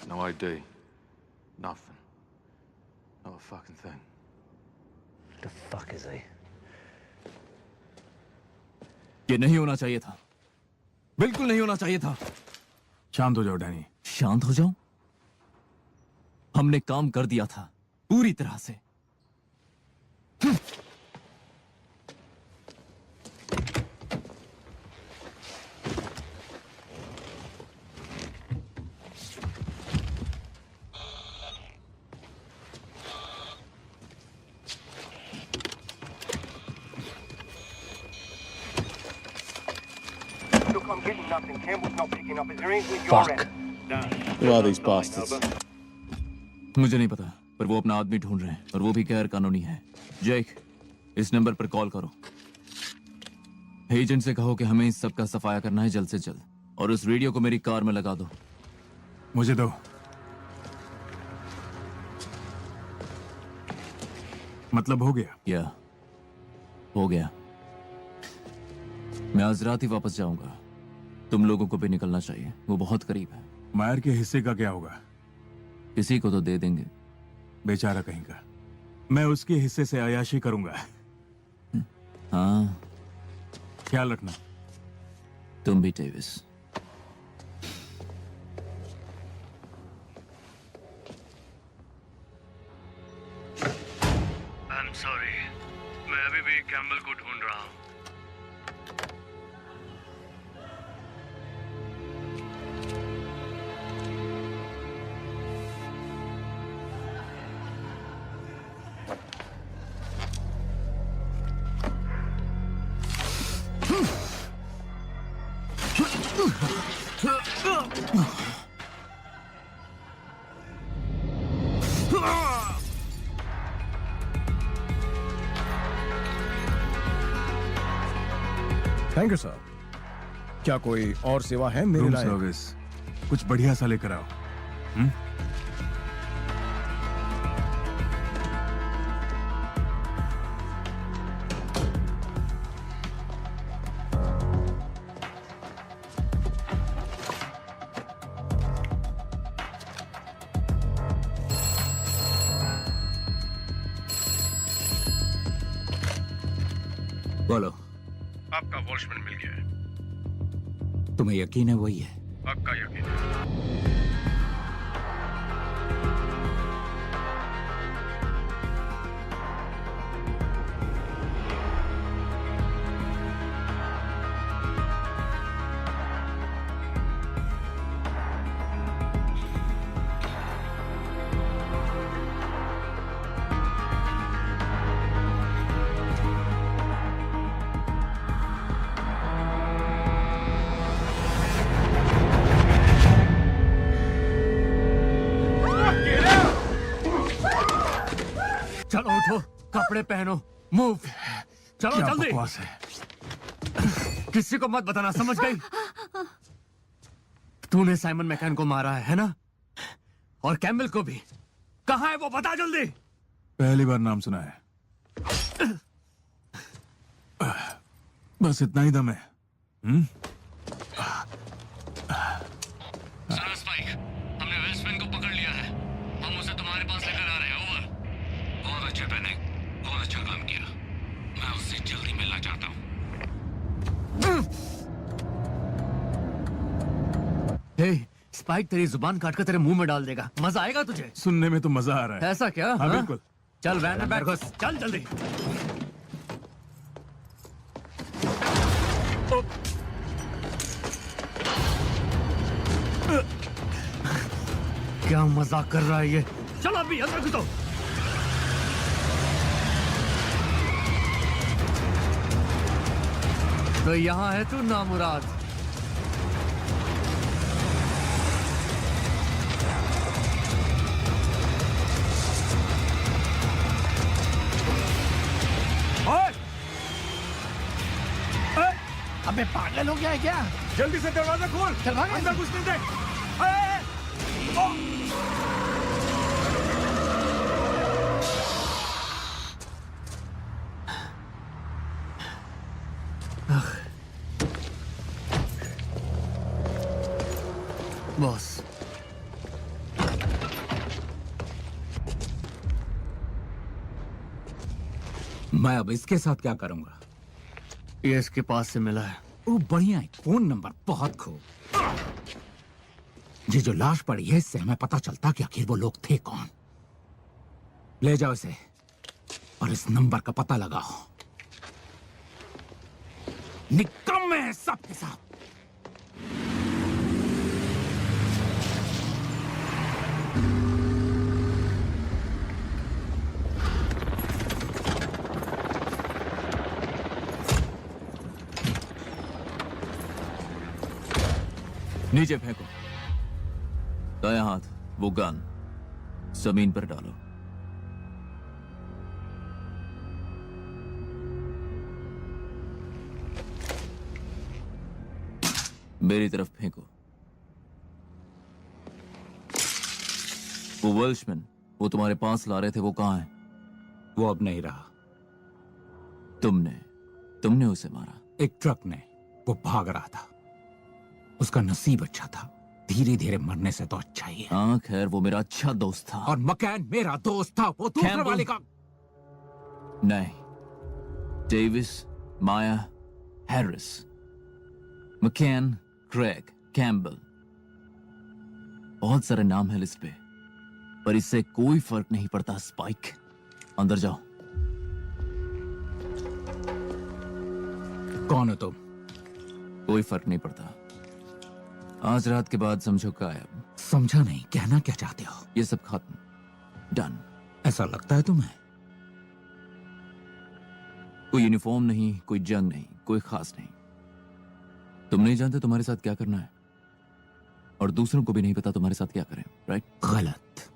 No ID. Nothing. Not a fucking thing. The fuck is he? ये नहीं होना चाहिए था, बिल्कुल नहीं होना चाहिए था। शांत हो जाओ डैनी। शांत हो जाऊं? हमने काम कर दिया था पूरी तरह से। I'm getting nothing. Campbell's not picking up. Is there anything at your Fuck. end? Who are these bastards? मुझे नहीं पता, पर वो अपना आदमी ढूंढ रहे हैं और वो भी गैर कानूनी है। जेक, इस नंबर पर कॉल करो। एजेंट से कहो कि हमें इस सब का सफाया करना है जल्द से जल्द, और उस रेडियो को मेरी कार में लगा दो। मुझे दो। मतलब हो गया? या हो गया। मैं आज रात ही वापस जाऊंगा। तुम लोगों को भी निकलना चाहिए, वो बहुत करीब है। मायर के हिस्से का क्या होगा? किसी को तो दे देंगे। बेचारा कहीं का। मैं उसके हिस्से से अयाशी करूंगा। हाँ, ख्याल रखना। तुम भी डेविस। I'm sorry. मैं अभी भी कैम्बल को ढूंढ रहा हूँ। Thank you sir. क्या कोई और सेवा है मेरे रूम लायक? सर्विस कुछ बढ़िया सा लेकर आओ। बोलो। आपका वॉचमैन मिल गया है। तुम्हें यकीन है वही है? पक्का यकीन है। चलो उठो, कपड़े पहनो, मूव। चलो क्या जल्दी। बकवास है। किसी को मत बताना, समझ गई? तूने साइमन मैकन को मारा है ना? और कैम्बल को भी। कहाँ है वो, बता जल्दी। पहली बार नाम सुना है। बस इतना ही दम है। सुनो स्पाइक, हमने वेस्टमैन को पकड़ लिया है। हम उसे तुम्हारे पास लेकर आ रहे हैं। ओवर। बहुत अच्छे पहने, बहुत अच्छा काम किया। मैं उससे जल्दी मिलना चाहता हूँ। हे, स्पाइक तेरी जुबान काटकर तेरे मुंह में डाल देगा। मजा आएगा तुझे? सुनने में तो मजा आ रहा है। ऐसा क्या? हाँ, बिल्कुल। चल वैन में बैठ, चल जल्दी। क्या मजाक कर रहा है ये? चलो अभी अंदर घुसो। तो यहाँ है तू नामुराद। अबे पागल हो गया है क्या? जल्दी से दरवाजा खोल। चल भाग अंदर घुसने दे। बॉस, मैं अब इसके साथ क्या करूंगा? ये इसके पास से मिला है। ओ बढ़िया है, फोन नंबर बहुत खूब। ये जो लाश पड़ी है इससे हमें पता चलता कि आखिर वो लोग थे कौन। ले जाओ इसे और इस नंबर का पता लगाओ। निकम्मे हैं सब के सब। नीचे फेंको। दायां हाथ वो गन जमीन पर डालो। मेरी तरफ फेंको। वो वेल्शमैन वो तुम्हारे पास ला रहे थे, वो कहां है? वो अब नहीं रहा। तुमने उसे मारा? एक ट्रक ने। वो भाग रहा था। उसका नसीब अच्छा था, धीरे धीरे मरने से तो अच्छा ही है। हाँ खैर, वो मेरा अच्छा दोस्त था। और मकैन मेरा दोस्त था। वो दूसरे वाले का नहीं। डेविस, माया, हैरिस, मकैन, क्रेग, कैम्बल, बहुत सारे नाम है लिस्ट पे, पर इससे कोई फर्क नहीं पड़ता। स्पाइक, अंदर जाओ। कौन हो तुम? कोई फर्क नहीं पड़ता। आज रात के बाद समझो गायब। समझा नहीं, कहना क्या चाहते हो? ये सब खत्म, डन। ऐसा लगता है तुम्हें? कोई यूनिफॉर्म नहीं, कोई जंग नहीं, कोई खास नहीं। तुम नहीं जानते तुम्हारे साथ क्या करना है, और दूसरों को भी नहीं पता तुम्हारे साथ क्या करें, राइट? गलत।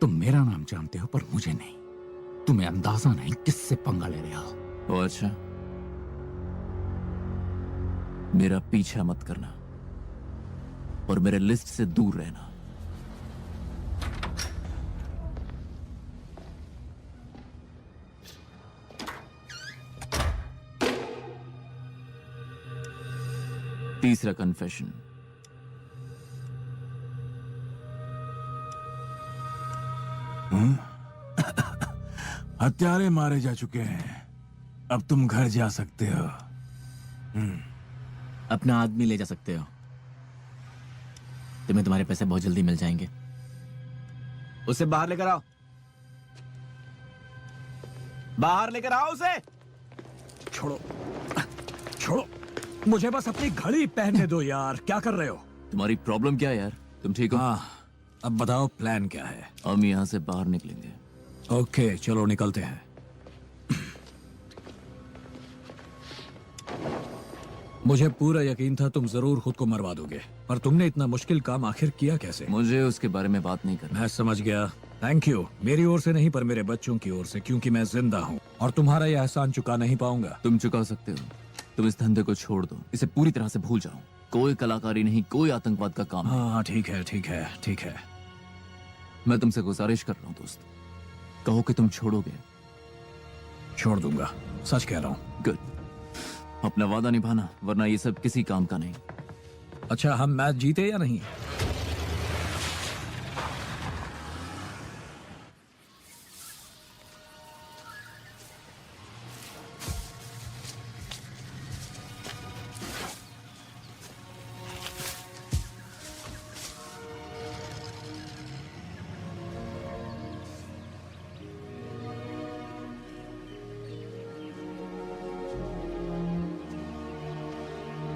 तुम मेरा नाम जानते हो पर मुझे नहीं। तुम्हें अंदाजा नहीं किससे पंगा ले रहे हो। ओ अच्छा, मेरा पीछा मत करना और मेरे लिस्ट से दूर रहना। तीसरा कन्फेशन। हत्यारे मारे जा चुके हैं, अब तुम घर जा सकते हो। अपना आदमी ले जा सकते हो। तुम्हें तुम्हारे पैसे बहुत जल्दी मिल जाएंगे। उसे बाहर लेकर आओ, बाहर लेकर आओ उसे। छोड़ो छोड़ो, मुझे बस अपनी घड़ी पहनने दो यार। क्या कर रहे हो? तुम्हारी प्रॉब्लम क्या है यार? तुम ठीक हो? हाँ, अब बताओ प्लान क्या है? हम यहाँ से बाहर निकलेंगे। ओके चलो निकलते हैं। मुझे पूरा यकीन था तुम जरूर खुद को मरवा दोगे, पर तुमने इतना मुश्किल काम आखिर किया कैसे? मुझे उसके बारे में बात नहीं करना। मैं समझ गया, थैंक यू। मेरी ओर से नहीं पर मेरे बच्चों की ओर से, क्योंकि मैं जिंदा हूँ और तुम्हारा यह एहसान चुका नहीं पाऊंगा। तुम चुका सकते हो। तुम इस धंधे को छोड़ दो, इसे पूरी तरह से भूल जाओ। कोई कलाकारी नहीं, कोई आतंकवाद का काम नहीं। हाँ ठीक है ठीक है ठीक है। मैं तुमसे गुजारिश कर रहा हूँ दोस्त, कहो कि तुम छोड़ोगे। छोड़ दूंगा, सच कह रहा हूँ। गुड। अपना वादा निभाना, वरना ये सब किसी काम का नहीं। अच्छा, हम मैच जीते या नहीं?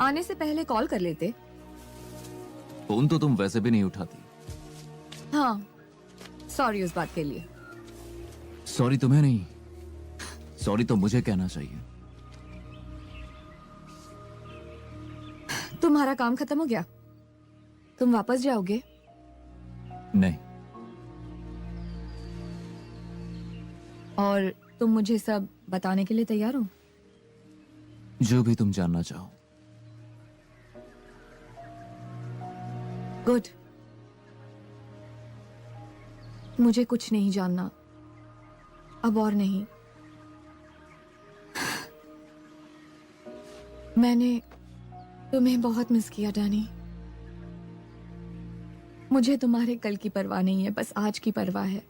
आने से पहले कॉल कर लेते। फोन तो तुम वैसे भी नहीं उठाती। हाँ, सॉरी उस बात के लिए। सॉरी तुम्हें नहीं, सॉरी तो मुझे कहना चाहिए। तुम्हारा काम खत्म हो गया? तुम वापस जाओगे? नहीं। और तुम मुझे सब बताने के लिए तैयार हो? जो भी तुम जानना चाहो। गुड। मुझे कुछ नहीं जानना अब, और नहीं। मैंने तुम्हें बहुत मिस किया डैनी। मुझे तुम्हारे कल की परवाह नहीं है, बस आज की परवाह है।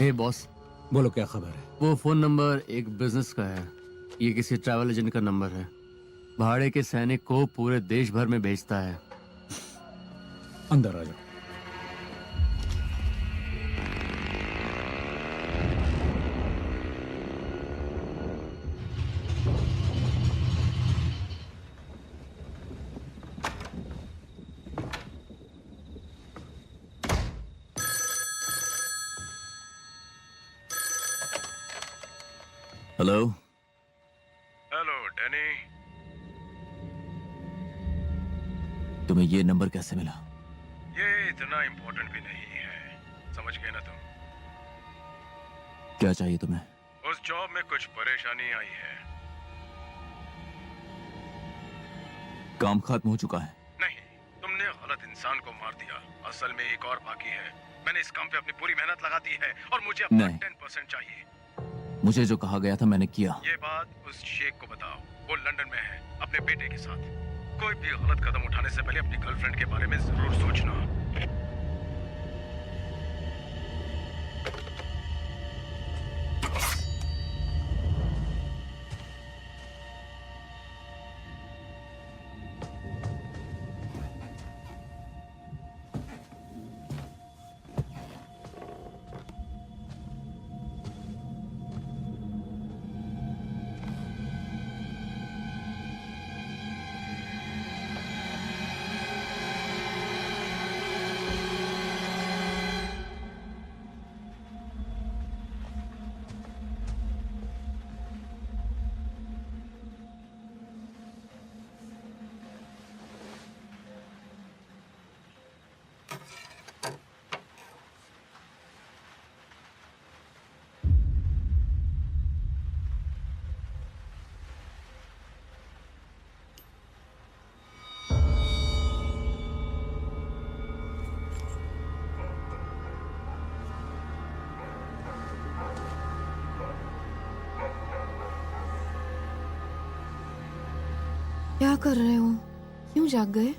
हे बॉस, बोलो क्या खबर है? वो फोन नंबर एक बिजनेस का है। ये किसी ट्रैवल एजेंट का नंबर है। भाड़े के सैनिक को पूरे देश भर में भेजता है। अंदर आ जाओ। हेलो। Hello Danny. तुम्हें ये नंबर कैसे मिला? ये इतना इम्पोर्टेंट भी नहीं है, समझ गए ना तुम? क्या चाहिए तुम्हें? उस जॉब में कुछ परेशानी आई है। काम खत्म हो चुका है? नहीं, तुमने गलत इंसान को मार दिया। असल में एक और बाकी है। मैंने इस काम पे अपनी पूरी मेहनत लगा दी है और मुझे अपना नहीं। 10% चाहिए। मुझे जो कहा गया था मैंने किया। ये बात उस शेख को बताओ, वो लंदन में है अपने बेटे के साथ। कोई भी गलत कदम उठाने से पहले अपनी गर्लफ्रेंड के बारे में जरूर सोचना। क्या कर रहे हो? क्यों जाग गए?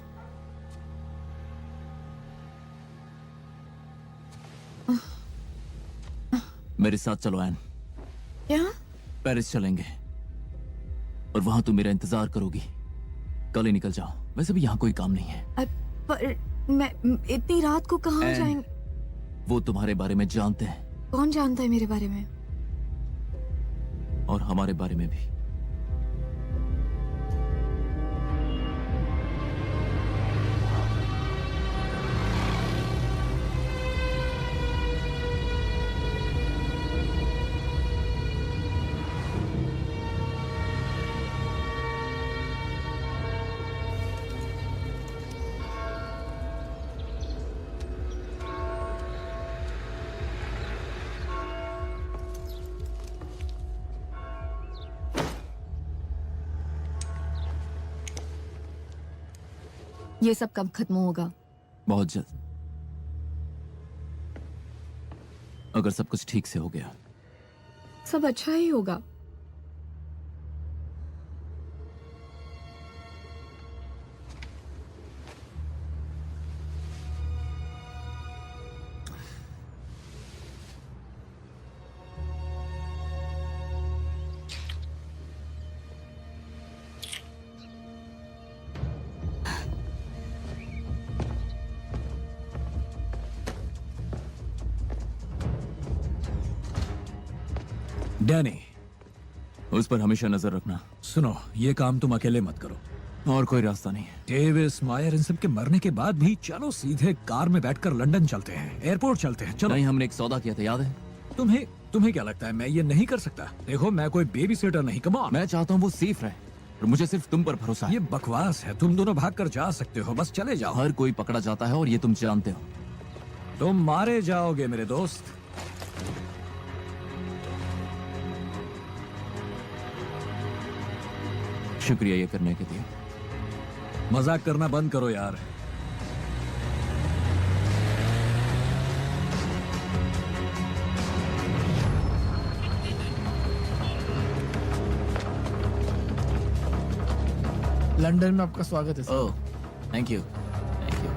मेरे साथ चलो एन। क्या? पेरिस चलेंगे और वहां तुम मेरा इंतजार करोगी। कल ही निकल जाओ, वैसे भी यहाँ कोई काम नहीं है। पर मैं इतनी रात को कहाँ एन, जाएंगे? वो तुम्हारे बारे में जानते हैं कौन जानता है मेरे बारे में? और हमारे बारे में भी। ये सब कब खत्म होगा? बहुत जल्द, अगर सब कुछ ठीक से हो गया। सब अच्छा ही होगा। डैनी, उस पर हमेशा नजर रखना। सुनो, ये काम तुम अकेले मत करो। और कोई रास्ता नहीं है। डेविस, मायर, इन सब के मरने के बाद भी चलो सीधे कार में बैठकर लंदन चलते हैं, एयरपोर्ट चलते हैं। चलो। नहीं, हमने एक सौदा किया था, याद है? तुम्हें क्या लगता है मैं ये नहीं कर सकता? देखो, मैं कोई बेबी सिटर नहीं। Come on. मैं चाहता हूँ वो सेफ रहे और मुझे सिर्फ तुम पर भरोसा है। ये बकवास है। तुम दोनों भाग कर जा सकते हो, बस चले जाओ। हर कोई पकड़ा जाता है और ये तुम जानते हो। तुम मारे जाओगे मेरे दोस्त। शुक्रिया ये करने के लिए। मजाक करना बंद करो यार। लंदन में आपका स्वागत है। ओह, थैंक यू। Thank you.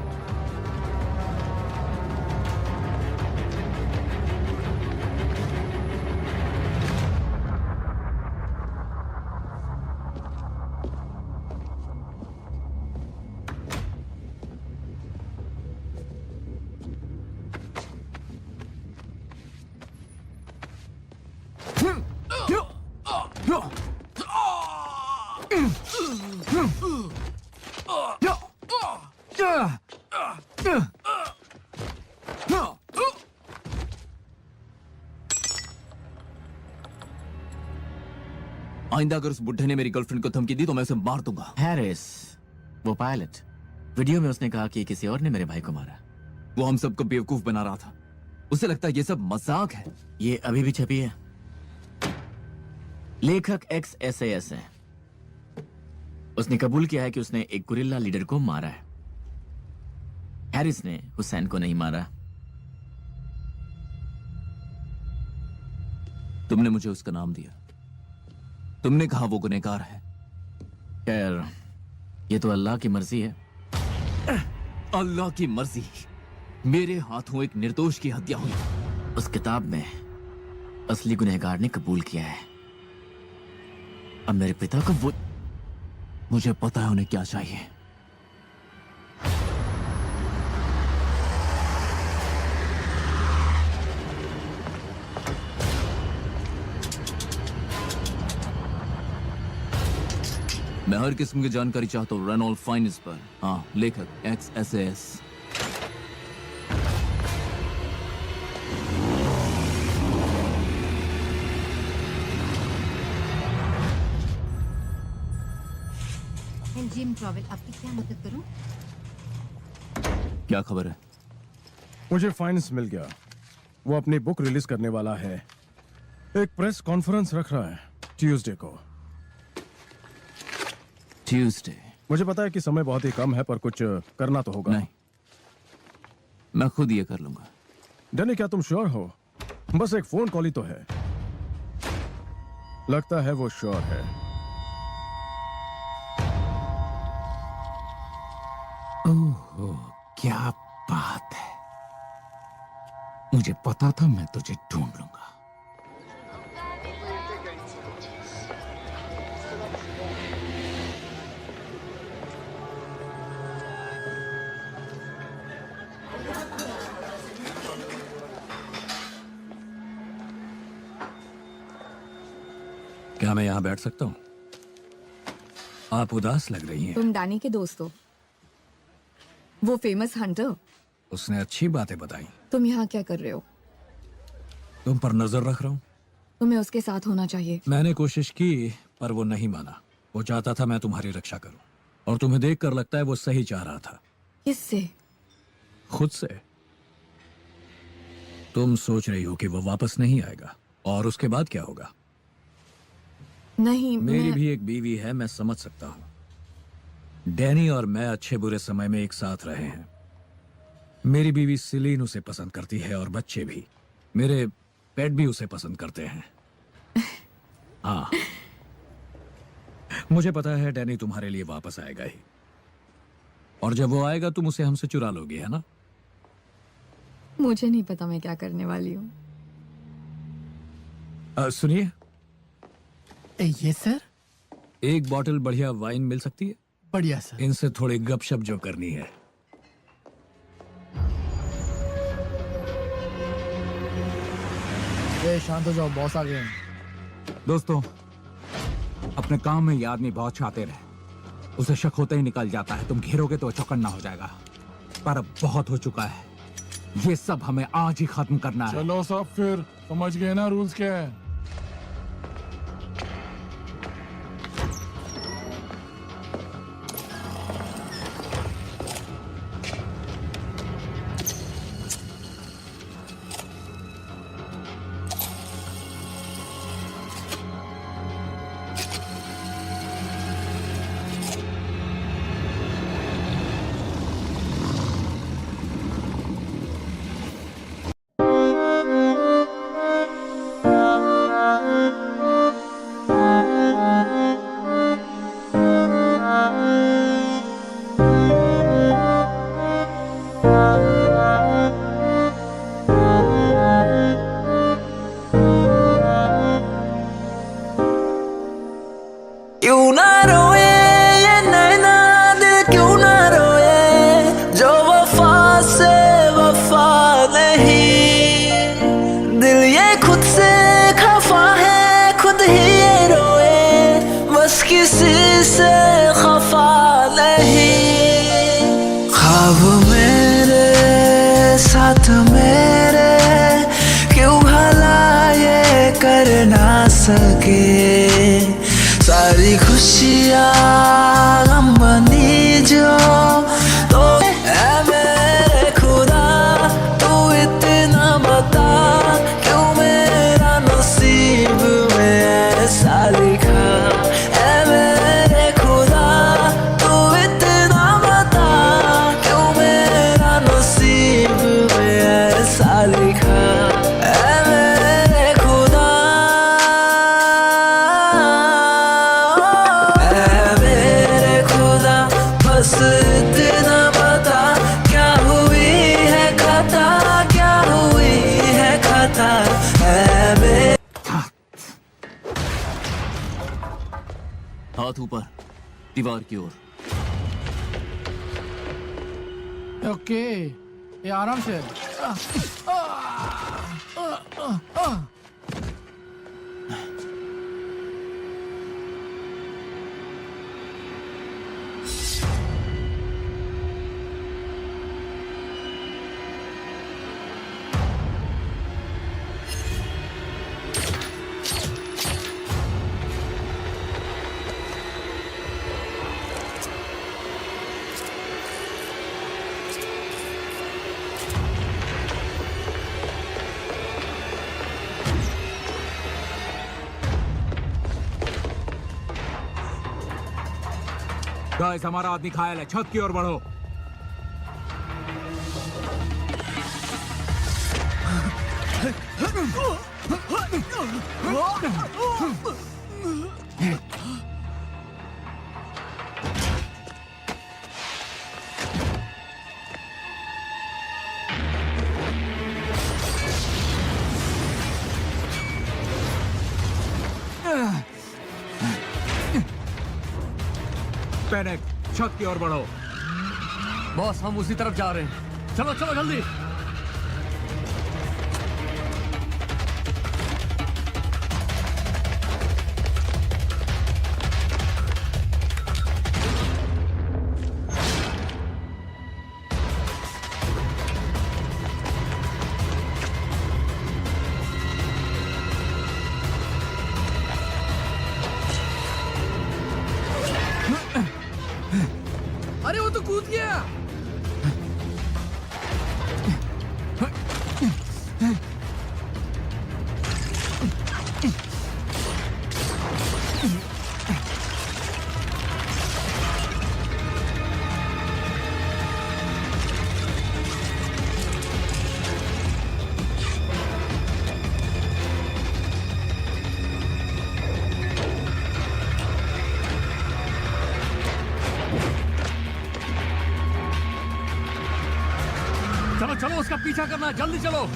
आइंदा अगर उस बुढ़े ने मेरी गर्लफ्रेंड को धमकी दी तो मैं उसे मार दूंगा। हैरिस, वो पायलट, वीडियो में उसने कहा कि किसी और ने मेरे भाई को मारा। वो हम सबको बेवकूफ बना रहा था। उसे लगता है ये सब मजाक है। ये अभी भी छपी है। लेखक ex-SAS है। उसने कबूल किया है कि उसने एक गुरिल्ला लीडर को मारा है। हैरिस ने हुसैन को नहीं मारा। तुमने मुझे उसका नाम दिया, तुमने कहा वो गुनहगार है। खैर, ये तो अल्लाह की मर्जी है। अल्लाह की मर्जी? मेरे हाथों एक निर्दोष की हत्या हुई। उस किताब में असली गुनहगार ने कबूल किया है। अब मेरे पिता को वो, मुझे पता है उन्हें क्या चाहिए। मैं हर किस्म की जानकारी चाहता हूँ रेनॉल्ड फाइनेंस पर। हाँ, लेखक ex-SAS। जिम ट्रैवल, आपकी क्या मदद करूं? क्या खबर है? मुझे फाइनेंस मिल गया। वो अपनी बुक रिलीज करने वाला है। एक प्रेस कॉन्फ्रेंस रख रहा है ट्यूसडे को। ट्यूसडे? मुझे पता है कि समय बहुत ही कम है, पर कुछ करना तो होगा। नहीं, मैं खुद ये कर लूंगा। डैनी, क्या तुम श्योर हो? बस एक फोन कॉल ही तो है। लगता है वो श्योर है। ओह, क्या बात है। मुझे पता था मैं तुझे ढूंढ लूंगा। क्या मैं यहाँ बैठ सकता हूँ? आप उदास लग रही हैं। तुम डैनी के दोस्त हो, वो फेमस हंटर। उसने अच्छी बातें बताई। तुम यहाँ क्या कर रहे हो? तुम पर नजर रख रहा हूँ। तुम्हें उसके साथ होना चाहिए। मैंने कोशिश की पर वो नहीं माना। वो चाहता था मैं तुम्हारी रक्षा करूं, और तुम्हें देखकर लगता है वो सही चाह रहा था। किससे? खुद से। तुम सोच रही हो कि वो वापस नहीं आएगा, और उसके बाद क्या होगा? नहीं, मेरी भी एक बीवी है, मैं समझ सकता हूं। डैनी और मैं अच्छे बुरे समय में एक साथ रहे हैं। मेरी बीवी सिलीन उसे पसंद करती है, और बच्चे भी। मेरे पेट भी उसे पसंद करते हैं। हाँ, मुझे पता है डैनी तुम्हारे लिए वापस आएगा ही, और जब वो आएगा तुम उसे हमसे चुरा लोगे, है ना? मुझे नहीं पता मैं क्या करने वाली हूँ। सुनिए। ये सर, एक बॉटल बढ़िया वाइन मिल सकती है? बढ़िया सर। इनसे थोड़ी गपशप जो करनी है। शांत हो जाओ, बॉस आ गए हैं। दोस्तों, अपने काम में ये आदमी बहुत शातिर है। उसे शक होते ही निकल जाता है। तुम घेरोगे तो चौकन्ना हो जाएगा। पर अब बहुत हो चुका है। ये सब हमें आज ही खत्म करना है। चलो सब, फिर समझ गए ना रूल्स क्या है? क्यों ना रोए ये नैना दिल, क्यों ना रोए जो वफा से वफा नहीं। दिल ये खुद से खफा है, खुद ही ये रोए, बस किसी से खफा नहीं। ख्वाब मेरे साथ मेरे क्यों भला ये कर ना सके। सारी खुशियाँ गम बनी जो तो ऐ मेरे खुदा तू इतना बता क्यों मेरा नसीब में ऐसा लिखा ऐ मेरे खुदा तू इतना बता क्यों मेरा नसीब में ऐसा लिखा ऐ मेरे खुदा ऐ मेरे खुदा बस इतना बता क्या हुई है खता क्या हुई है खता ऐ मेरे हाथ ऊपर दीवार की ओर। ओके ये आराम से गाइस, हमारा आदमी घायल है, छत की ओर बढ़ो। पैनिक, छत की ओर बढ़ो। बॉस हम उसी तरफ जा रहे हैं, चलो चलो जल्दी। अरे वो तो कूद गया। चलो चलो उसका पीछा करना, जल्दी चलो।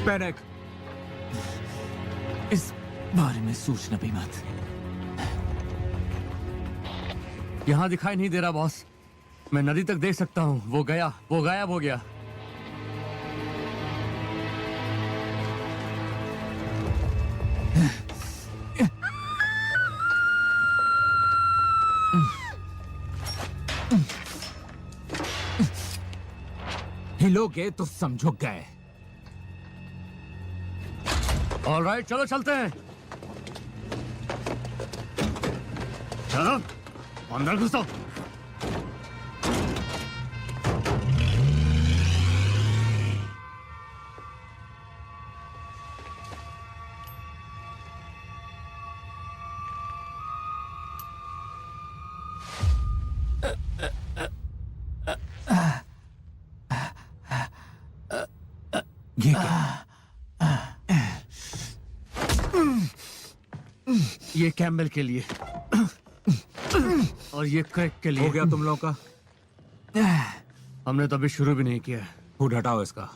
पैनिक, इस बारे में सोचना भी मत। यहां दिखाई नहीं दे रहा बॉस, मैं नदी तक देख सकता हूं। वो गया, वो गायब हो गया। हिलोगे तो समझो गए। ऑलराइट, चलो चलते हैं। चलो अंदर घुसो। ये क्या? ये कैम्बल के लिए। और ये क्रैक के लिए हो गया तुम लोगों का? हमने तो अभी शुरू भी नहीं किया है। फूड हटाओ इसका।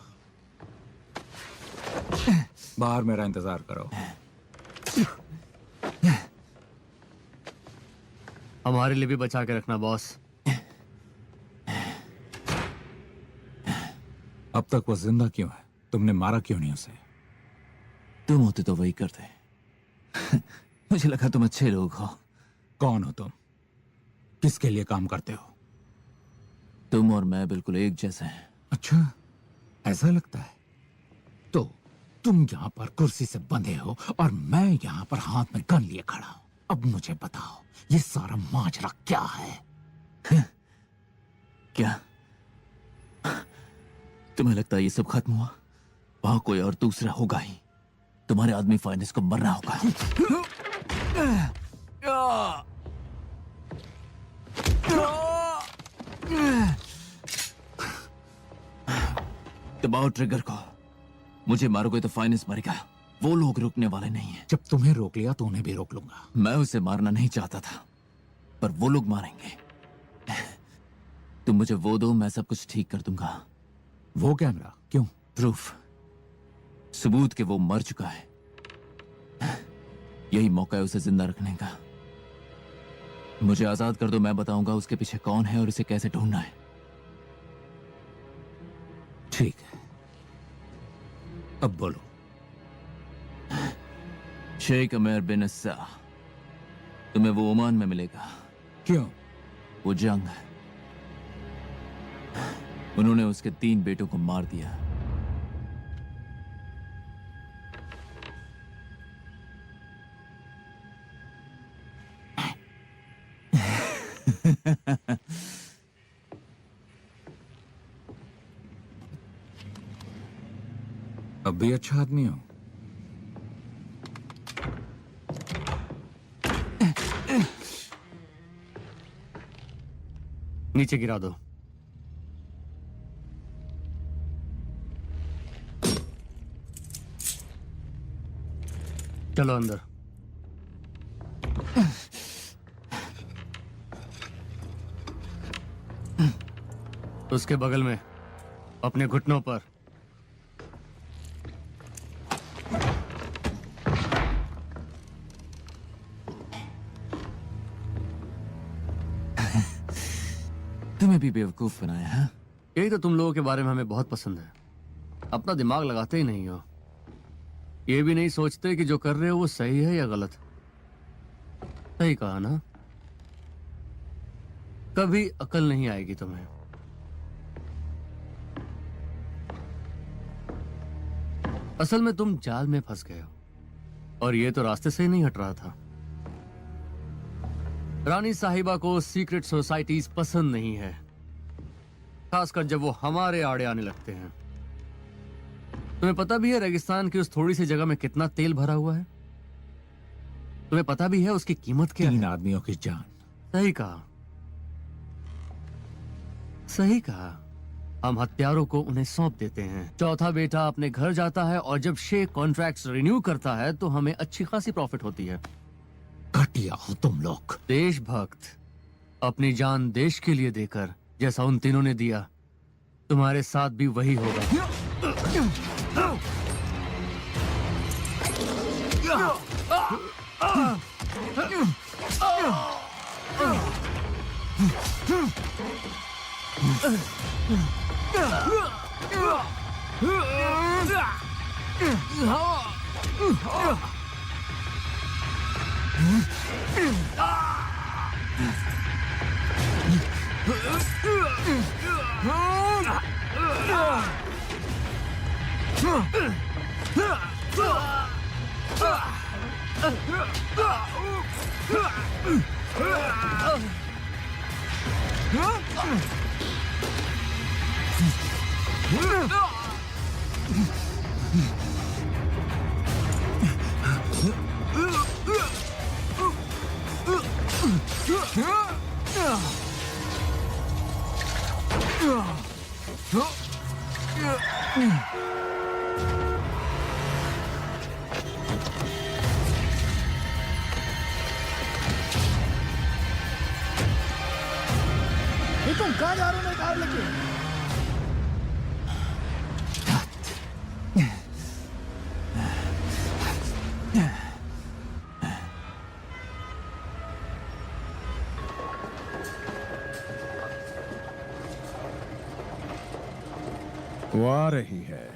बाहर मेरा इंतजार करो। हमारे लिए भी बचा के रखना बॉस। अब तक वो जिंदा क्यों है? तुमने मारा क्यों नहीं उसे? तुम होते तो वही करते। मुझे लगा तुम अच्छे लोग हो। कौन हो तुम? किसके लिए काम करते हो? तुम और मैं बिल्कुल एक जैसे हैं। अच्छा, ऐसा लगता है। तो तुम यहाँ पर कुर्सी से बंधे हो और मैं यहाँ पर हाथ में गन लिए खड़ा हूं। अब मुझे बताओ, ये सारा माजरा क्या है? क्या तुम्हें लगता है ये सब खत्म हुआ? वहां कोई और दूसरा होगा ही। तुम्हारे आदमी फाइनेंस को मरना होगा। दबाओ ट्रिगर को। मुझे मारोगे तो फाइनेंस मरेगा। वो लोग रुकने वाले नहीं हैं। जब तुम्हें रोक लिया तो उन्हें भी रोक लूंगा। मैं उसे मारना नहीं चाहता था, पर वो लोग मारेंगे। तुम मुझे वो दो, मैं सब कुछ ठीक कर दूंगा। वो कैमरा क्यों? प्रूफ, सबूत कि वो मर चुका है। यही मौका है उसे जिंदा रखने का। मुझे आजाद कर दो, मैं बताऊंगा उसके पीछे कौन है और इसे कैसे ढूंढना है। ठीक है, अब बोलो। शेख अमेर बिन अस्सा, तुम्हें वो ओमान में मिलेगा। क्यों? वो जंग, उन्होंने उसके 3 बेटों को मार दिया। अब भी अच्छा आदमी हो। नीचे गिरा दो। चलो अंदर। उसके बगल में अपने घुटनों पर तुम्हें भी बेवकूफ बनाया है। यही तो तुम लोगों के बारे में हमें बहुत पसंद है। अपना दिमाग लगाते ही नहीं हो। ये भी नहीं सोचते कि जो कर रहे हो वो सही है या गलत। सही कहा ना? कभी अकल नहीं आएगी तुम्हें। असल में तुम जाल में फंस गए हो और ये तो रास्ते से ही नहीं हट रहा था। रानी साहिबा को सीक्रेट सोसाइटीज पसंद नहीं है, खासकर जब वो हमारे आड़े आने लगते हैं। तुम्हें पता भी है रेगिस्तान की उस थोड़ी सी जगह में कितना तेल भरा हुआ है? तुम्हें पता भी है उसकी कीमत क्या है? 3 आदमियों की जान। सही कहा, सही कहा। हम हत्यारों को उन्हें सौंप देते हैं। चौथा बेटा अपने घर जाता है और जब शेख कॉन्ट्रैक्ट्स रिन्यू करता है तो हमें अच्छी खासी प्रॉफिट होती है। घटिया हो तुम लोग। देशभक्त, अपनी जान देश के लिए देकर जैसा उन तीनों ने दिया, तुम्हारे साथ भी वही होगा। कहाँ जा रहे हो मेरी कार लेके? वो आ रही है।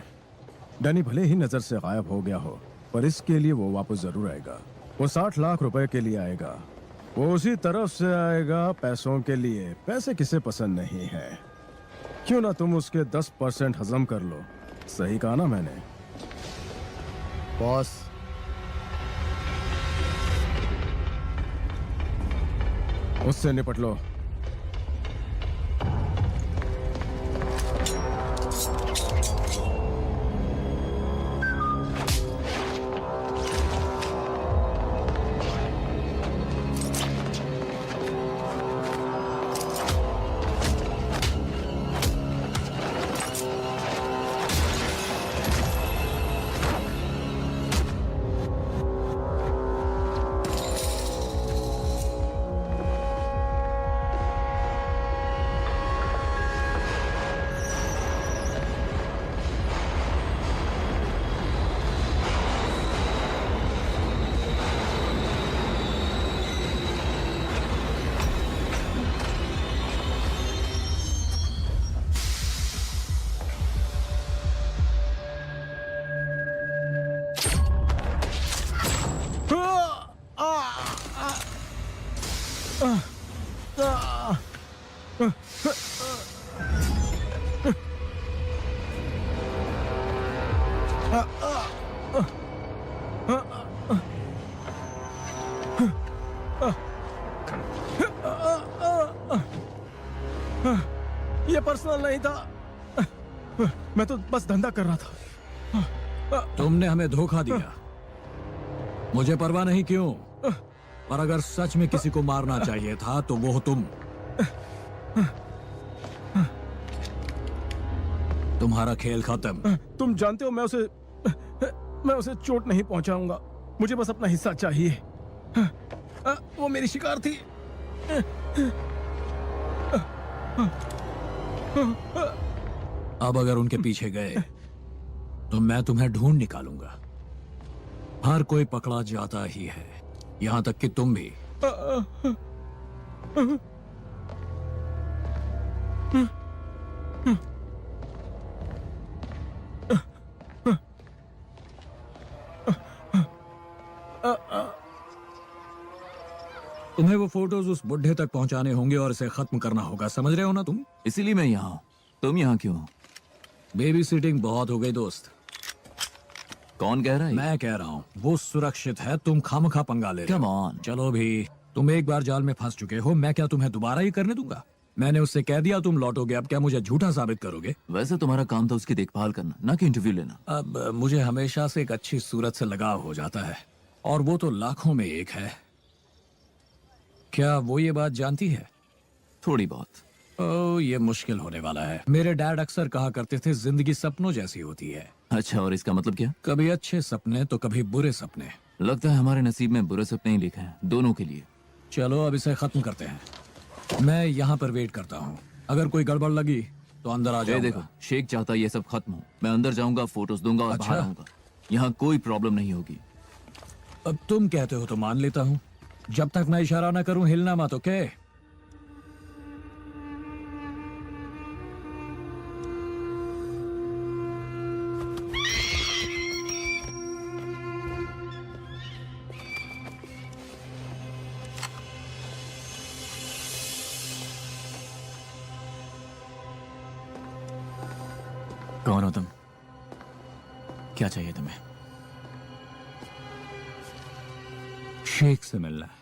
डैनी भले ही नजर से गायब हो गया हो, पर इसके लिए वो वापस जरूर आएगा। वो 60 लाख रुपए के लिए आएगा। वो उसी तरफ से आएगा पैसों के लिए। पैसे किसे पसंद नहीं है? क्यों ना तुम उसके 10% हजम कर लो। सही कहा ना मैंने? बॉस, उससे निपट लो। ये पर्सनल नहीं था। मैं तो बस धंधा कर रहा था। तुमने हमें धोखा दिया। मुझे परवाह नहीं क्यों, पर अगर सच में किसी को मारना चाहिए था तो वो तुम। तुम्हारा खेल खत्म। तुम जानते हो मैं उसे चोट नहीं पहुंचाऊंगा। मुझे बस अपना हिस्सा चाहिए। वो मेरी शिकार थी। अब अगर उनके पीछे गए तो मैं तुम्हें ढूंढ निकालूंगा। हर कोई पकड़ा जाता ही है, यहां तक कि तुम भी। तुम्हें वो फोटोज उस बुढ़े तक पहुंचाने होंगे और इसे खत्म करना होगा, समझ रहे हो ना तुम? इसीलिए मैं यहाँ हूँ। तुम यहाँ क्यों हो? बेबी सिटिंग बहुत हो गई दोस्त। कौन कह रहा है? मैं कह रहा हूँ। वो सुरक्षित है, तुम खामखा पंगा ले रहे हो। Come on। चलो भी, तुम एक बार जाल में फंस चुके हो, मैं क्या तुम्हें दोबारा ही करने दूंगा? मैंने उससे कह दिया तुम लौटोगे, अब क्या मुझे झूठा साबित करोगे? वैसे तुम्हारा काम था उसकी देखभाल करना, ना कि इंटरव्यू लेना। अब मुझे हमेशा से एक अच्छी सूरत से लगाव हो जाता है, और वो तो लाखों में एक है। क्या वो ये बात जानती है? थोड़ी बहुत। ओह, ये मुश्किल होने वाला है। मेरे डैड अक्सर कहा करते थे, जिंदगी सपनों जैसी होती है। अच्छा, और इसका मतलब क्या? कभी अच्छे सपने तो कभी बुरे सपने। लगता है हमारे नसीब में बुरे सपने ही लिखे हैं, दोनों के लिए। चलो अब इसे खत्म करते हैं। मैं यहाँ पर वेट करता हूँ, अगर कोई गड़बड़ लगी तो अंदर आ जाऊंगा। देखो, शेख चाहता ये सब खत्म हो। मैं अंदर जाऊंगा, फोटोज दूंगा और बाहर आऊंगा। यहाँ कोई प्रॉब्लम नहीं होगी। अब तुम कहते हो तो मान लेता हूँ। जब तक मैं इशारा ना करूं हिलना मत, ओके? कौन हो तुम? क्या चाहिए तुम्हें? शेख से मिलना है।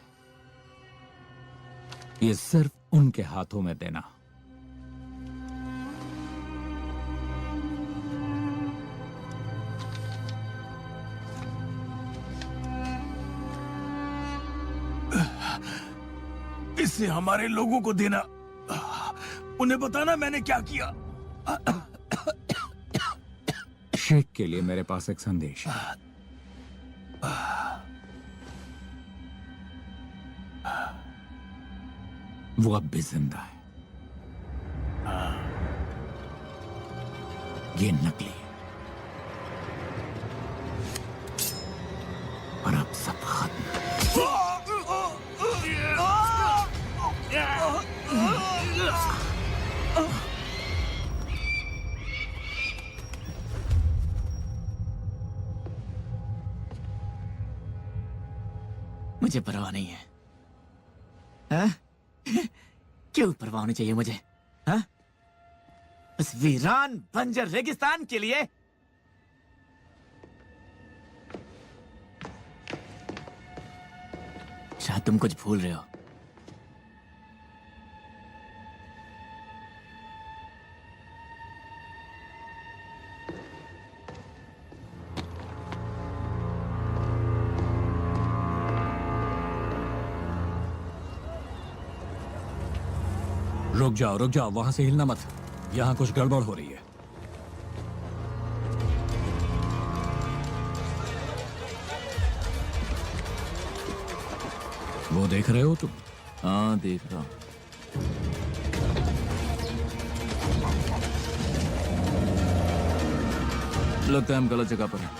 ये सिर्फ उनके हाथों में देना। इसे हमारे लोगों को देना। उन्हें बताना मैंने क्या किया। शेख के लिए मेरे पास एक संदेश है। वो अब भी जिंदा है। ये नकली, और अब सब खत्म। मुझे परवाह नहीं है। हाँ? क्यों परवाह होनी चाहिए मुझे? हाँ? उस वीरान बंजर रेगिस्तान के लिए? शायद तुम कुछ भूल रहे हो। रुक जाओ, वहां से हिलना मत। यहां कुछ गड़बड़ हो रही है। वो देख रहे हो तुम? हाँ, देख रहा हूं। लगता है हम गलत जगह पर हैं।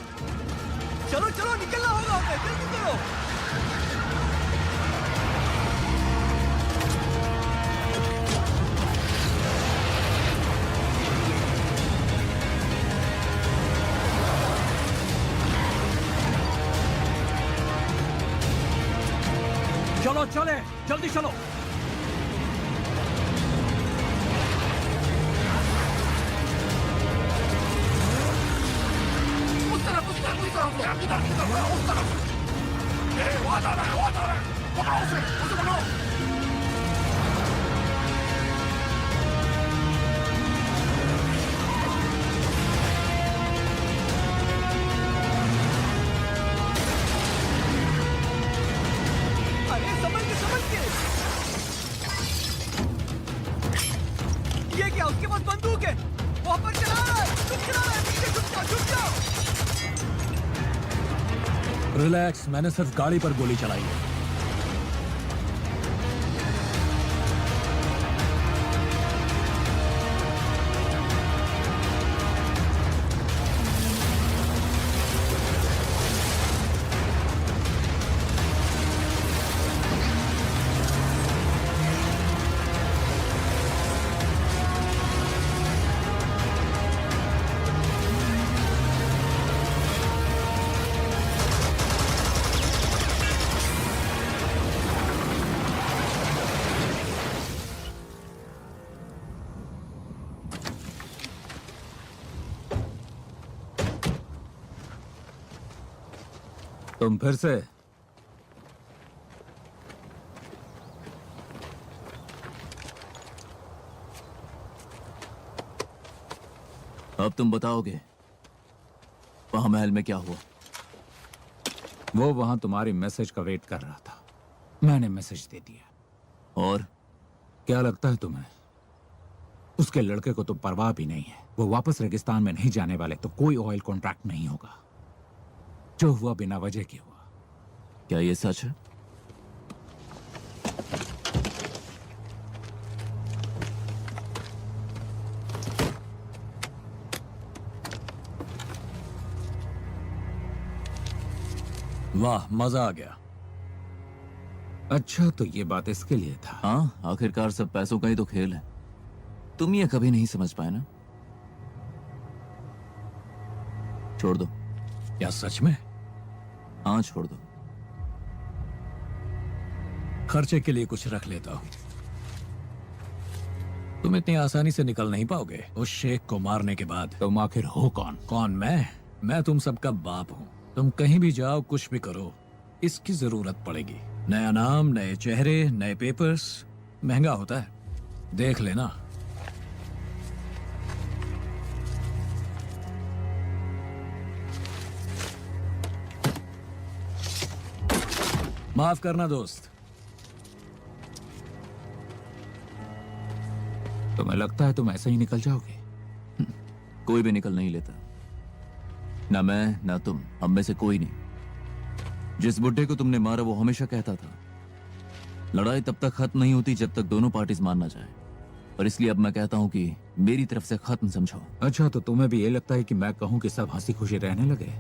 चलो चलो, निकलना होगा हमें, जल्दी करो। चलो चले, जल्दी चलो। अरे समझ के ये क्या, उसके पास बंदूक है, वहां पर चला रहा है, तुम चला रहा है, पीछे छुप जाओ। रिलैक्स, मैंने सिर्फ गाड़ी पर गोली चलाई है। तुम फिर से? अब तुम बताओगे वहां महल में क्या हुआ? वो वहां तुम्हारी मैसेज का वेट कर रहा था, मैंने मैसेज दे दिया। और क्या लगता है तुम्हें उसके लड़के को तो परवाह भी नहीं है? वो वापस रेगिस्तान में नहीं जाने वाले, तो कोई ऑयल कॉन्ट्रैक्ट नहीं होगा। जो हुआ बिना वजह की हुआ। क्या ये सच है? वाह, मजा आ गया। अच्छा, तो ये बात इसके लिए था। हाँ, आखिरकार सब पैसों का ही तो खेल है। तुम ये कभी नहीं समझ पाए ना? छोड़ दो। क्या सच में? हाँ, छोड़ दो। खर्चे के लिए कुछ रख लेता हूं। तुम इतनी आसानी से निकल नहीं पाओगे उस शेख को मारने के बाद। तुम आखिर हो कौन? कौन? मैं तुम सबका बाप हूं। तुम कहीं भी जाओ, कुछ भी करो, इसकी जरूरत पड़ेगी। नया नाम, नए चेहरे, नए पेपर्स, महंगा होता है, देख लेना। माफ करना दोस्त। तुम्हें लगता है तुम ऐसे ही निकल जाओगे? कोई भी निकल नहीं लेता, ना मैं ना तुम, हम में से कोई नहीं। जिस बुड्ढे को तुमने मारा वो हमेशा कहता था लड़ाई तब तक खत्म नहीं होती जब तक दोनों पार्टीज मान ना जाए। और इसलिए अब मैं कहता हूं कि मेरी तरफ से खत्म समझो। अच्छा, तो तुम्हें भी ये लगता है कि मैं कहूं कि सब हंसी खुशी रहने लगे?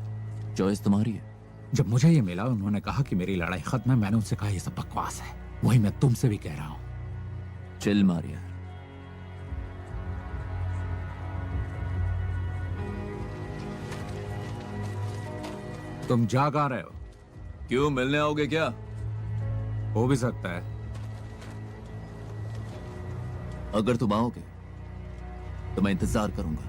चॉइस तुम्हारी है। जब मुझे ये मिला, उन्होंने कहा कि मेरी लड़ाई खत्म है, मैंने उनसे कहा ये सब बकवास है। वही मैं तुमसे भी कह रहा हूं। चिल मार यार। तुम जाग आ रहे हो? क्यों, मिलने आओगे क्या? हो भी सकता है। अगर तुम आओगे तो मैं इंतजार करूंगा।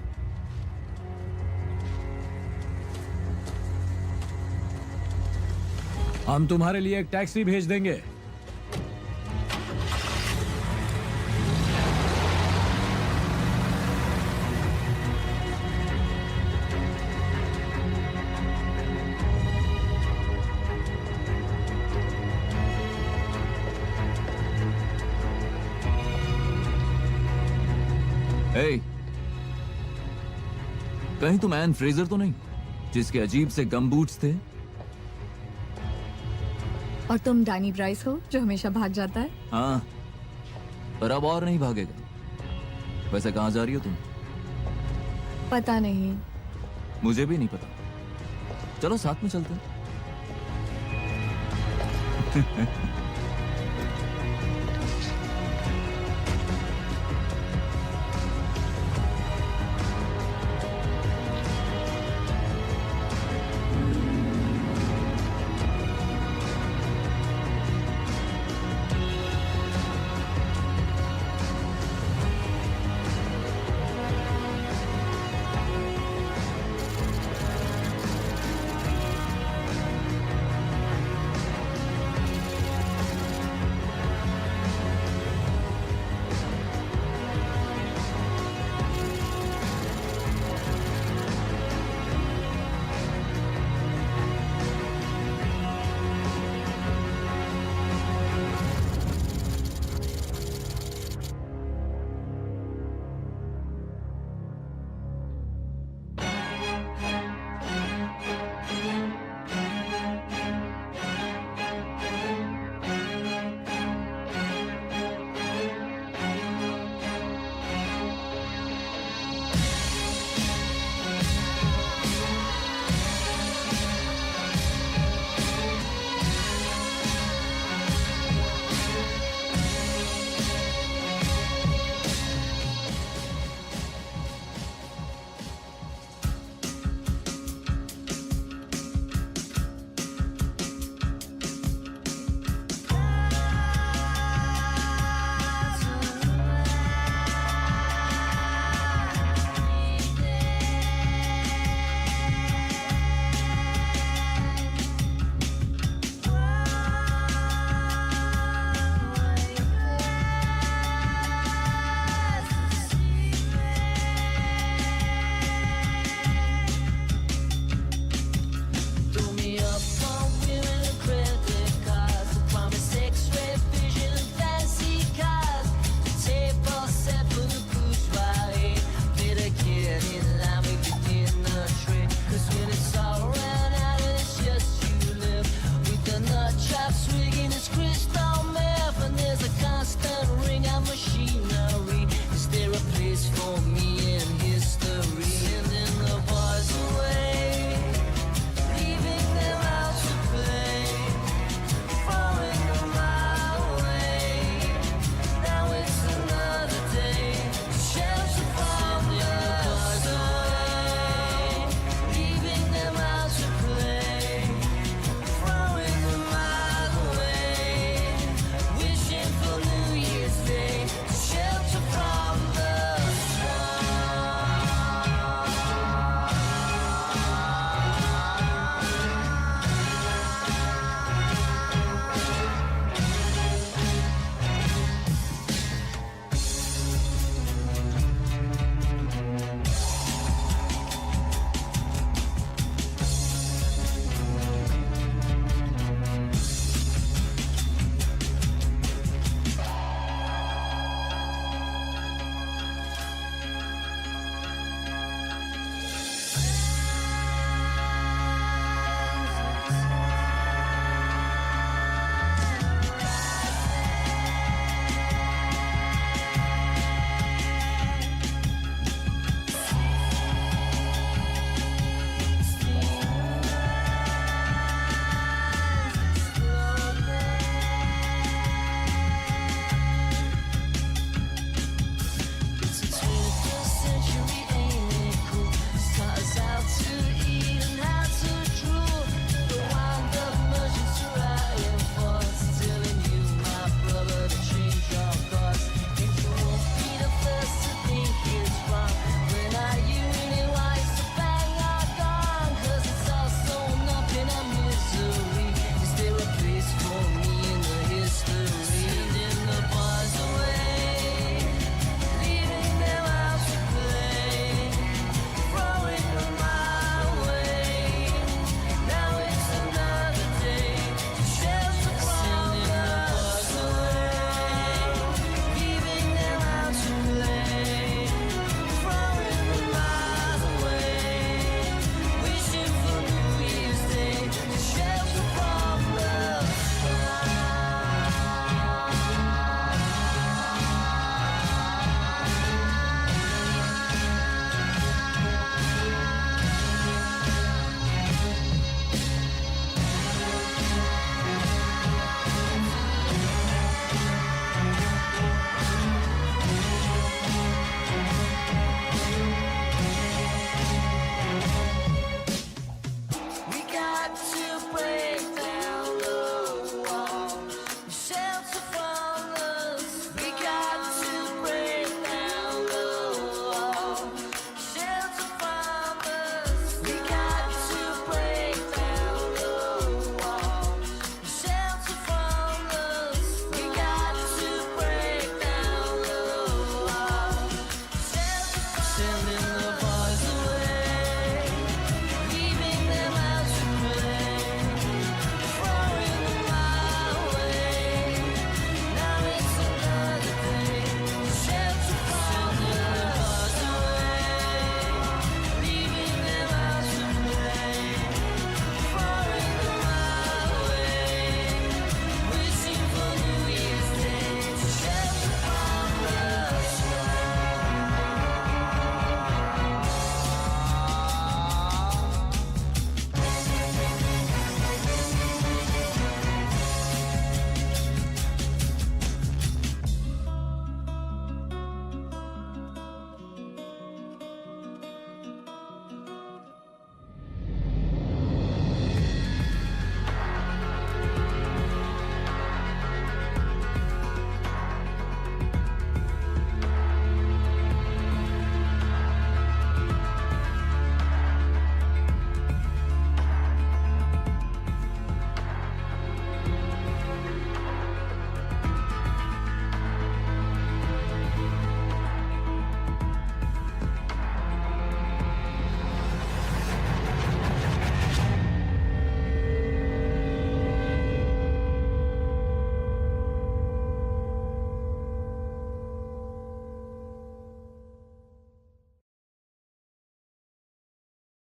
हम तुम्हारे लिए एक टैक्सी भेज देंगे। Hey, कहीं तुम एन फ्रेजर तो नहीं, जिसके अजीब से गम बूट्स थे? और तुम डैनी ब्राइस हो जो हमेशा भाग जाता है। हाँ, पर अब और नहीं भागेगा। वैसे कहाँ जा रही हो तुम? पता नहीं। मुझे भी नहीं पता। चलो साथ में चलते हैं।